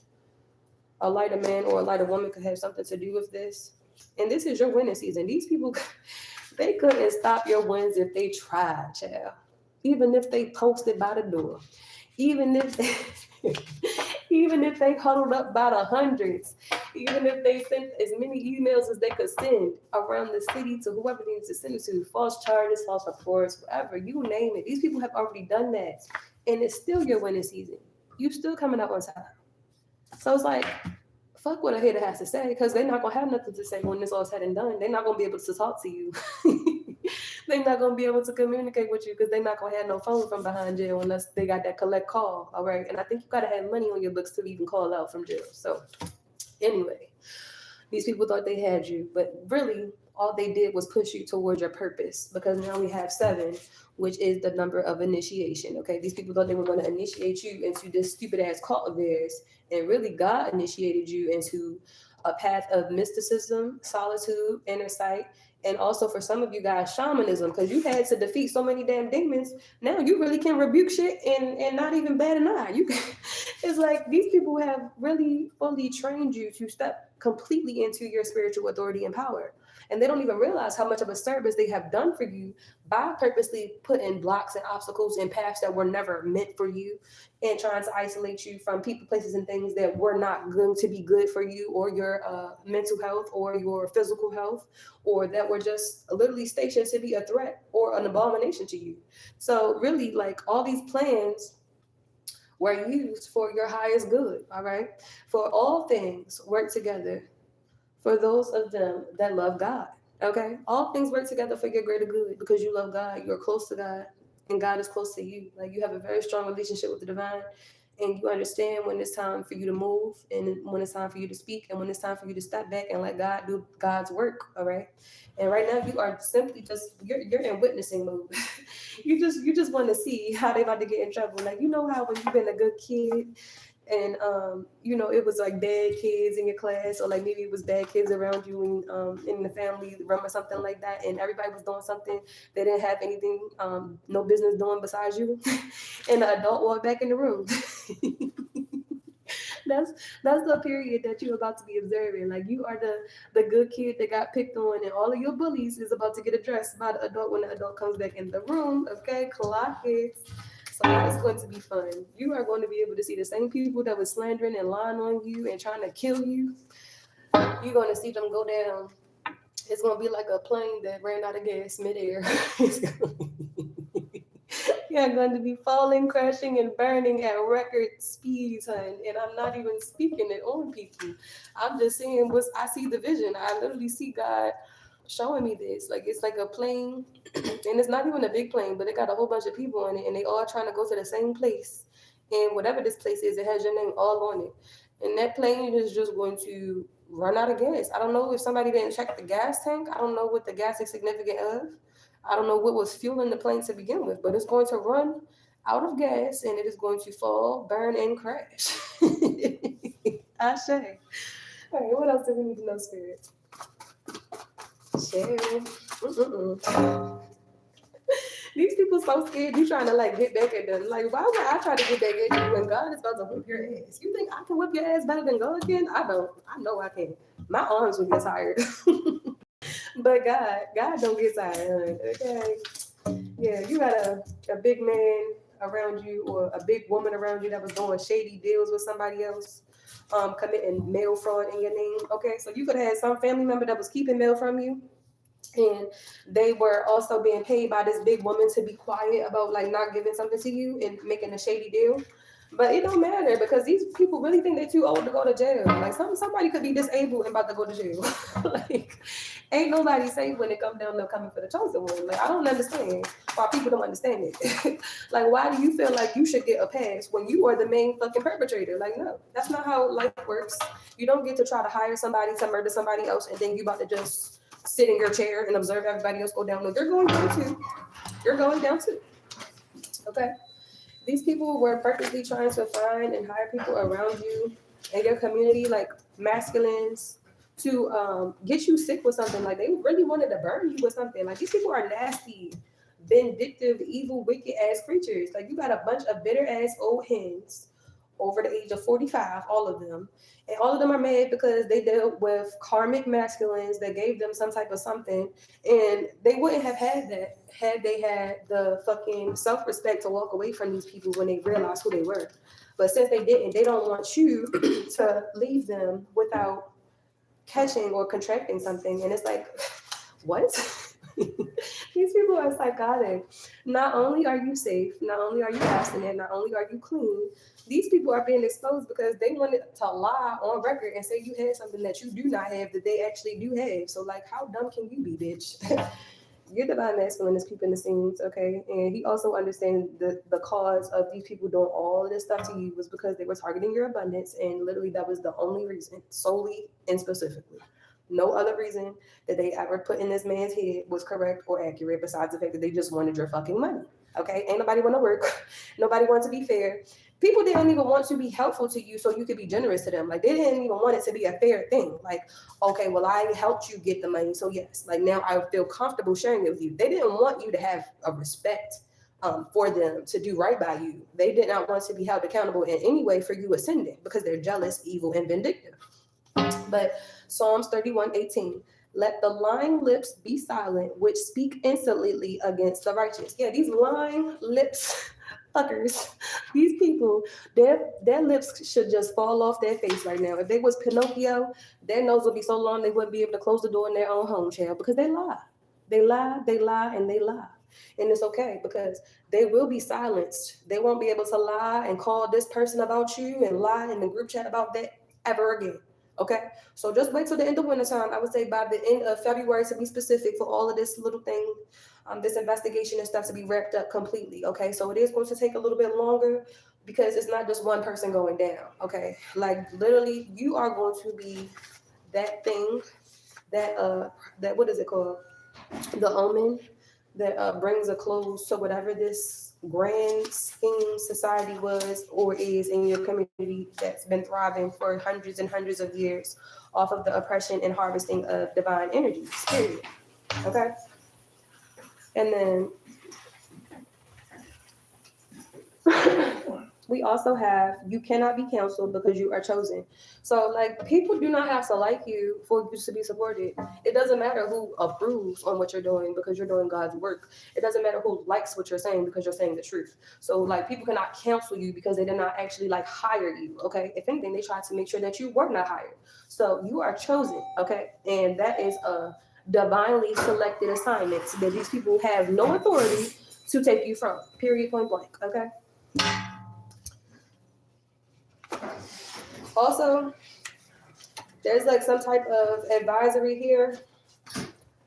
A lighter man or a lighter woman could have something to do with this. And this is your winning season. These people, they couldn't stop your wins if they tried, child. Even if they posted by the door. Even if they, even if they huddled up by the hundreds, even if they sent as many emails as they could send around the city to whoever needs to send it to, false charges, false reports, whatever, you name it. These people have already done that. And it's still your winning season. You still coming out on time. So it's like, fuck what a hater has to say, because they're not gonna have nothing to say when this all said and done. They're not gonna be able to talk to you. They're not gonna be able to communicate with you because they're not gonna have no phone from behind jail unless they got that collect call. All right, and I think you gotta have money on your books to even call out from jail. So anyway, these people thought they had you, but really all they did was push you towards your purpose because now we have seven, which is the number of initiation. Okay, these people thought they were going to initiate you into this stupid ass cult of theirs, and really God initiated you into a path of mysticism, solitude, inner sight, and also for some of you guys, shamanism, because you had to defeat so many damn demons. Now you really can rebuke shit and not even bat an eye. You can, it's like these people have really fully trained you to step completely into your spiritual authority and power. And they don't even realize how much of a service they have done for you by purposely putting blocks and obstacles in paths that were never meant for you and trying to isolate you from people, places, and things that were not going to be good for you or your mental health or your physical health, or that were just literally stationed to be a threat or an abomination to you. So, really, like all these plans were used for your highest good, all right? For all things work together for those of them that love God. Okay? All things work together for your greater good because you love God, you're close to God, and God is close to you. Like you have a very strong relationship with the divine, and you understand when it's time for you to move, and when it's time for you to speak, and when it's time for you to step back and let God do God's work. All right. And right now you are simply just you're in witnessing mode. you just want to see how they about to get in trouble. Like you know how when you've been a good kid and it was like bad kids in your class, or like maybe it was bad kids around you in the family room or something like that, and everybody was doing something they didn't have anything no business doing besides you, and the adult walked back in the room. that's that's the period that you're about to be observing. Like you are the good kid that got picked on, and all of your bullies is about to get addressed by the adult when the adult comes back in the room. Okay, clock it. So that is going to be fun. You are going to be able to see the same people that were slandering and lying on you and trying to kill you. You're going to see them go down. It's going to be like a plane that ran out of gas midair. You're going to be falling, crashing, and burning at record speeds, hun. And I'm not even speaking it on people. I'm just saying I see the vision. I literally see God showing me this. Like it's like a plane, and it's not even a big plane, but it got a whole bunch of people in it, and they all trying to go to the same place. And whatever this place is, it has your name all on it. And that plane is just going to run out of gas. I don't know if somebody didn't check the gas tank. I don't know what the gas is significant of. I don't know what was fueling the plane to begin with, but it's going to run out of gas and it is going to fall, burn, and crash. I say. All right, what else do we need to know, Spirit? Share. These people so scared you trying to like get back at them. Like, why would I try to get back at you when God is about to whip your ass? You think I can whip your ass better than God can? I don't. I know I can. My arms would get tired. But God don't get tired. Okay. Yeah, you got a big man around you or a big woman around you that was doing shady deals with somebody else, committing mail fraud in your name. Okay, so you could have had some family member that was keeping mail from you, and they were also being paid by this big woman to be quiet about like not giving something to you and making a shady deal. But it don't matter because these people really think they're too old to go to jail. Like somebody could be disabled and about to go to jail. Like ain't nobody safe when it comes down to coming for the chosen one. Like I don't understand why people don't understand it. Like why do you feel like you should get a pass when you are the main fucking perpetrator? Like no, that's not how life works. You don't get to try to hire somebody to murder somebody else and then you about to just sit in your chair and observe everybody else go down. No, you're going down too. You're going down too. Okay. These people were purposely trying to find and hire people around you in your community, like masculines, to get you sick with something. Like they really wanted to burn you with something. Like these people are nasty, vindictive, evil, wicked ass creatures. Like you got a bunch of bitter ass old hens over the age of 45, all of them. And all of them are mad because they dealt with karmic masculines that gave them some type of something. And they wouldn't have had that had they had the fucking self-respect to walk away from these people when they realized who they were. But since they didn't, they don't want you to leave them without catching or contracting something. And it's like, what? These people are psychotic. Not only are you safe, not only are you abstinent, not only are you clean, these people are being exposed because they wanted to lie on record and say you had something that you do not have that they actually do have. So like, how dumb can you be, bitch? your divine masculine is peeping the scenes, okay? And he also understands the cause of these people doing all of this stuff to you was because they were targeting your abundance, and literally that was the only reason, solely and specifically. No other reason that they ever put in this man's head was correct or accurate besides the fact that they just wanted your fucking money. Okay? Ain't nobody want to work. Nobody wants to be fair. People didn't even want to be helpful to you so you could be generous to them. Like, they didn't even want it to be a fair thing. Like, okay, well, I helped you get the money, so yes, like now I feel comfortable sharing it with you. They didn't want you to have a respect for them to do right by you. They did not want to be held accountable in any way for you ascending because they're jealous, evil, and vindictive. But Psalms 31:18, let the lying lips be silent, which speak insolently against the righteous. Yeah, these lying lips, fuckers, these people, their lips should just fall off their face right now. If they was Pinocchio, their nose would be so long they wouldn't be able to close the door in their own home, child, because they lie. They lie, they lie, and they lie. And it's okay because they will be silenced. They won't be able to lie and call this person about you and lie in the group chat about that ever again. Okay, so just wait till the end of winter time. I would say by the end of February, to be specific, for all of this little thing, this investigation and stuff to be wrapped up completely. Okay, so it is going to take a little bit longer because it's not just one person going down. Okay, like literally, you are going to be that thing, that what is it called? The omen that brings a close to whatever this grand scheme society was or is in your community that's been thriving for hundreds and hundreds of years off of the oppression and harvesting of divine energies, period. Okay? And then we also have you cannot be counseled because you are chosen. So like people do not have to like you for you to be supported. It doesn't matter who approves on what you're doing because you're doing God's work. It doesn't matter who likes what you're saying because you're saying the truth. So like people cannot counsel you because they did not actually like hire you. Okay. If anything, they try to make sure that you were not hired. So you are chosen. Okay. And that is a divinely selected assignment that these people have no authority to take you from. Period, point blank. Okay. Also, there's like some type of advisory here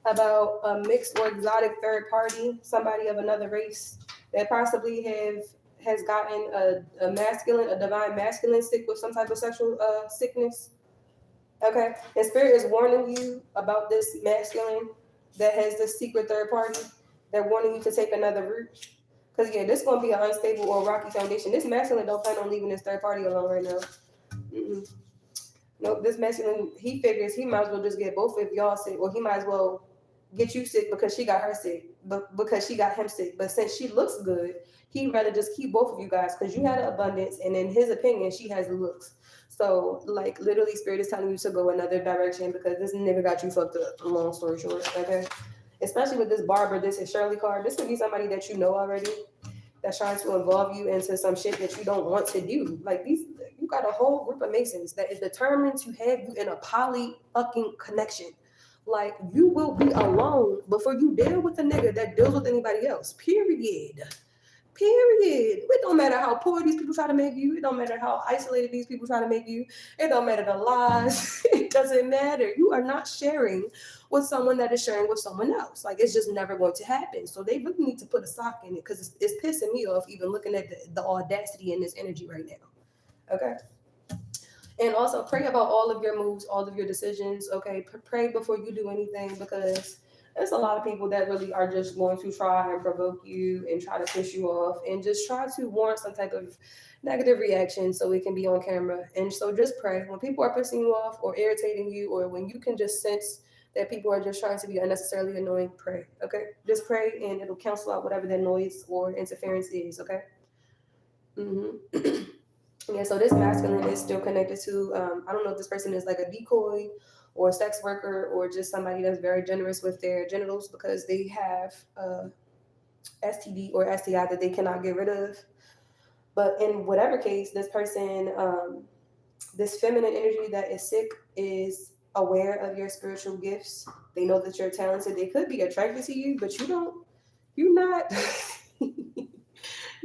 about a mixed or exotic third party, somebody of another race that possibly has gotten a masculine, a divine masculine sick with some type of sexual sickness. Okay, and spirit is warning you about this masculine that has this secret third party. They're warning you to take another route. Because yeah, this is gonna be an unstable or rocky foundation. This masculine don't plan on leaving this third party alone right now. Mm-mm. Nope, this masculine, he figures he might as well just get both of y'all sick, or he might as well get you sick because she got her sick, but because she got him sick. But since she looks good, he'd rather just keep both of you guys because you had an abundance, and in his opinion, she has the looks. So, like, literally, Spirit is telling you to go another direction because this nigga got you fucked up. Long story short, okay? Especially with this barber, this is Shirley card. This could be somebody that you know already that's trying to involve you into some shit that you don't want to do. Like these, you got a whole group of Masons that is determined to have you in a poly fucking connection. Like you will be alone before you deal with a nigga that deals with anybody else. Period. Period. It don't matter how poor these people try to make you. It don't matter how isolated these people try to make you. It don't matter the lies. It doesn't matter. You are not sharing with someone that is sharing with someone else. Like it's just never going to happen. So they really need to put a sock in it because it's pissing me off even looking at the audacity in this energy right now. Okay. And also pray about all of your moves, all of your decisions. Okay. Pray before you do anything because there's a lot of people that really are just going to try and provoke you and try to piss you off and just try to warrant some type of negative reaction so it can be on camera. And so just pray. When people are pissing you off or irritating you, or when you can just sense that people are just trying to be unnecessarily annoying, pray. Okay? Just pray and it'll cancel out whatever that noise or interference is. Okay? Mm-hmm. Yeah, so this masculine is still connected to, I don't know if this person is like a decoy or a sex worker or just somebody that's very generous with their genitals because they have STD or STI that they cannot get rid of. But in whatever case, this person, this feminine energy that is sick is aware of your spiritual gifts. They know that you're talented. They could be attracted to you, but you're not,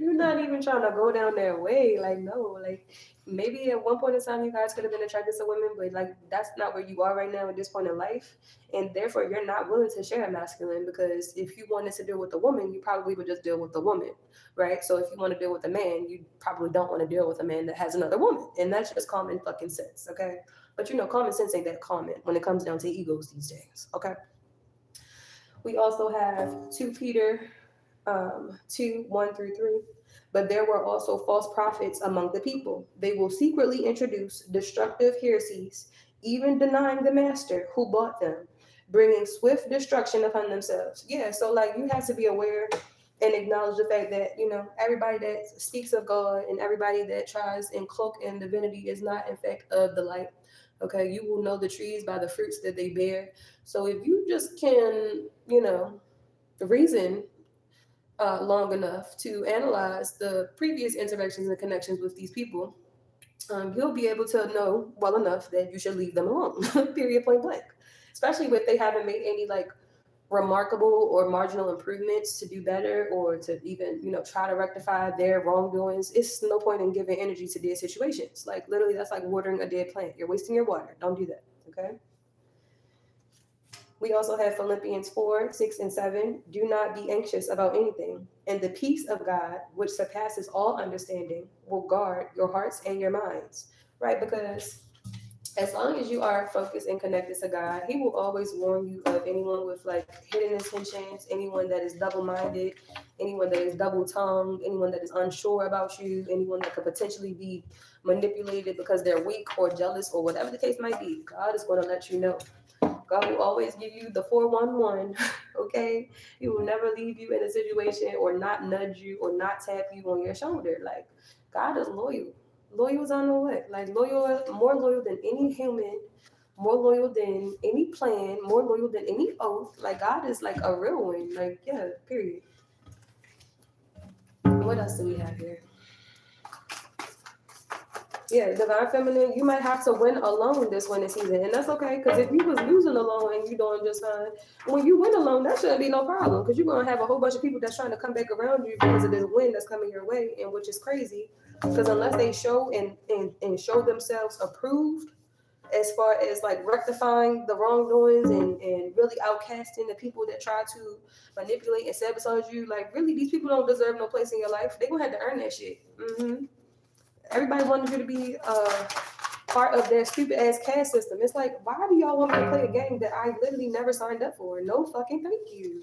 You're not even trying to go down their way. Like, no, like maybe at one point in time you guys could have been attracted to women, but like that's not where you are right now at this point in life. And therefore you're not willing to share a masculine because if you wanted to deal with a woman, you probably would just deal with the woman. Right? So if you want to deal with a man, you probably don't want to deal with a man that has another woman. And that's just common fucking sense, okay? But you know, common sense ain't that common when it comes down to egos these days, okay? We also have 2 Peter 2, 1 through 3. But there were also false prophets among the people. They will secretly introduce destructive heresies, even denying the master who bought them, bringing swift destruction upon themselves. Yeah, so like you have to be aware and acknowledge the fact that, you know, everybody that speaks of God and everybody that tries and cloak in divinity is not in fact of the light. Okay, you will know the trees by the fruits that they bear. So if you just can, you know, reason long enough to analyze the previous interactions and connections with these people, you'll be able to know well enough that you should leave them alone, period, point blank. Especially if they haven't made any like remarkable or marginal improvements to do better or to even, you know, try to rectify their wrongdoings. It's no point in giving energy to their situations. Like literally, that's like watering a dead plant. You're wasting your water. Don't do that. Okay. We also have Philippians 4, 6, and 7. Do not be anxious about anything, and the peace of God, which surpasses all understanding, will guard your hearts and your minds. Right? Because as long as you are focused and connected to God, He will always warn you of anyone with like hidden intentions, anyone that is double minded, anyone that is double tongued, anyone that is unsure about you, anyone that could potentially be manipulated because they're weak or jealous or whatever the case might be. God is going to let you know. God will always give you the 411, okay? He will never leave you in a situation or not nudge you or not tap you on your shoulder. Like, God is loyal. Loyal is I know what. Like, loyal, more loyal than any human, more loyal than any plan, more loyal than any oath. Like, God is like a real one. Like, yeah, period. What else do we have here? Yeah, divine feminine, you might have to win alone this winning season, and that's okay. Because if you was losing alone and you doing just fine, when you win alone, that shouldn't be no problem. Because you're gonna have a whole bunch of people that's trying to come back around you because of this win that's coming your way, and which is crazy. Because unless they show and show themselves approved as far as like rectifying the wrongdoings and really outcasting the people that try to manipulate and sabotage you, like really these people don't deserve no place in your life. They gonna have to earn that shit. Everybody wanted you to be part of their stupid ass caste system. It's like, why do y'all want me to play a game that I literally never signed up for? No fucking thank you.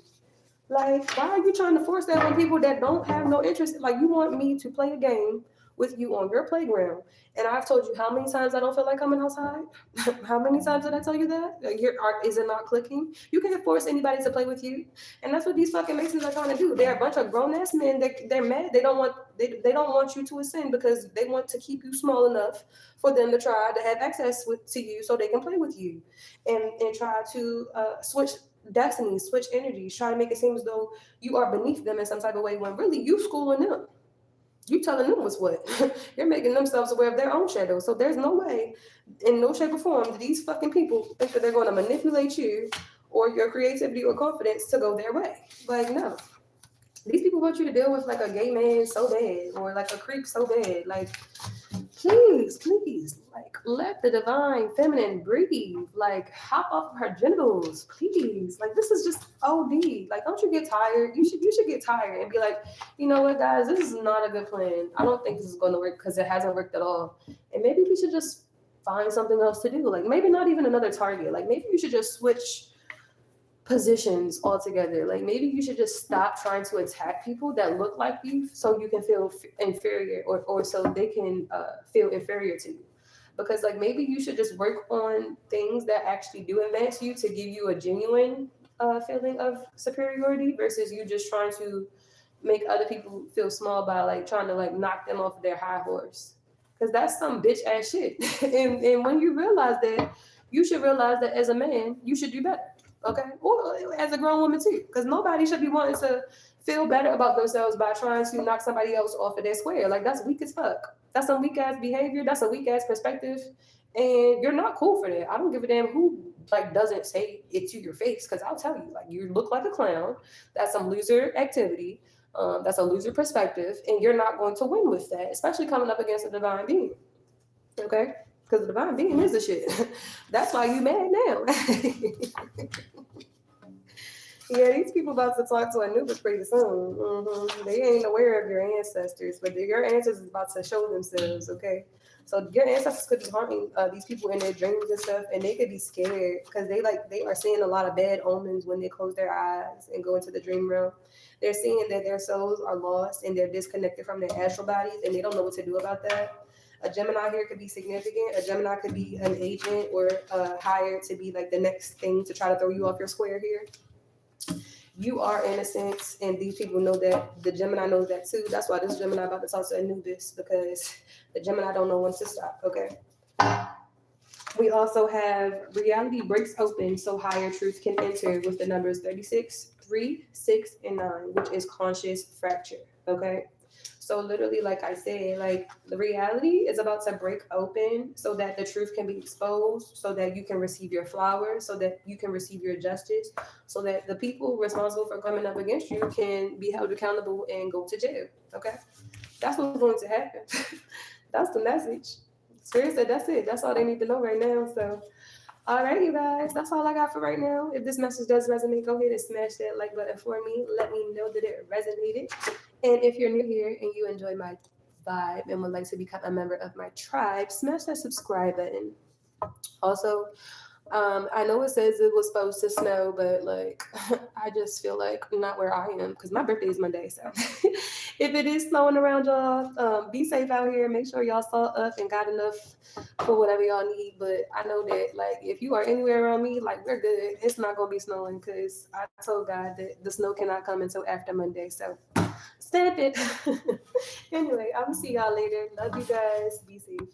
Like, why are you trying to force that on people that don't have no interest? Like, you want me to play a game with you on your playground, and I've told you how many times I don't feel like coming outside. How many times did I tell you that? Like, is it not clicking? You can't force anybody to play with you, and that's what these fucking Masons are trying to do. They're a bunch of grown ass men. They're mad. They don't want you to ascend because they want to keep you small enough for them to try to have access to you so they can play with you, and try to switch destiny, switch energies, try to make it seem as though you are beneath them in some type of way when really you schooling them. You telling them what's what. You're making themselves aware of their own shadows. So there's no way, in no shape or form, that these fucking people think that they're going to manipulate you or your creativity or confidence to go their way. Like, no. These people want you to deal with like a gay man so bad or like a creep so bad. Like, please, like let the divine feminine breathe. Like hop off of her genitals, please. Like this is just OD. Like don't you get tired? You should get tired and be like, you know what, guys, this is not a good plan. I don't think this is going to work because it hasn't worked at all. And maybe we should just find something else to do. Like maybe not even another target. Like maybe you should just switch positions altogether. Like maybe you should just stop trying to attack people that look like you so you can feel inferior or so they can feel inferior to you. Because like maybe you should just work on things that actually do advance you to give you a genuine feeling of superiority versus you just trying to make other people feel small by like trying to like knock them off their high horse. Because that's some bitch ass shit. And when you realize that, you should realize that as a man, you should do better. Okay, or as a grown woman too, because nobody should be wanting to feel better about themselves by trying to knock somebody else off of their square. Like that's weak as fuck. That's some weak ass behavior. That's a weak ass perspective, and you're not cool for that. I don't give a damn who like doesn't say it to your face, because I'll tell you, like you look like a clown. That's some loser activity. That's a loser perspective, and you're not going to win with that, especially coming up against a divine being. Okay, because the divine being is the shit. That's why you mad now. Yeah, these people about to talk to Anubis pretty soon. They ain't aware of your ancestors, but your ancestors is about to show themselves. Okay, so your ancestors could be haunting these people in their dreams and stuff, and they could be scared because they are seeing a lot of bad omens when they close their eyes and go into the dream realm. They're seeing that their souls are lost and they're disconnected from their astral bodies, and they don't know what to do about that. A Gemini here could be significant. A Gemini could be an agent or hired to be like the next thing to try to throw you off your square here. You are innocent, and these people know that. The Gemini knows that too. That's why this Gemini about to talk to Anubis, because the Gemini don't know when to stop. Okay. We also have reality breaks open so higher truth can enter with the numbers 36, 3, 6, and 9, which is conscious fracture. Okay. So literally, like I said, like the reality is about to break open so that the truth can be exposed, so that you can receive your flowers, so that you can receive your justice, so that the people responsible for coming up against you can be held accountable and go to jail. Okay, that's what's going to happen. That's the message. Spirit said that's it. That's all they need to know right now. So all right, you guys, that's all I got for right now. If this message does resonate, go ahead and smash that like button for me. Let me know that it resonated. And if you're new here and you enjoy my vibe and would like to become a member of my tribe, smash that subscribe button. Also, I know it says it was supposed to snow, but like I just feel like not where I am because my birthday is Monday. So if it is snowing around y'all, be safe out here. Make sure y'all saw up and got enough for whatever y'all need. But I know that like if you are anywhere around me, like we're good. It's not gonna be snowing because I told God that the snow cannot come until after Monday. So stamp it. Anyway, I will see y'all later. Love you guys. Be safe.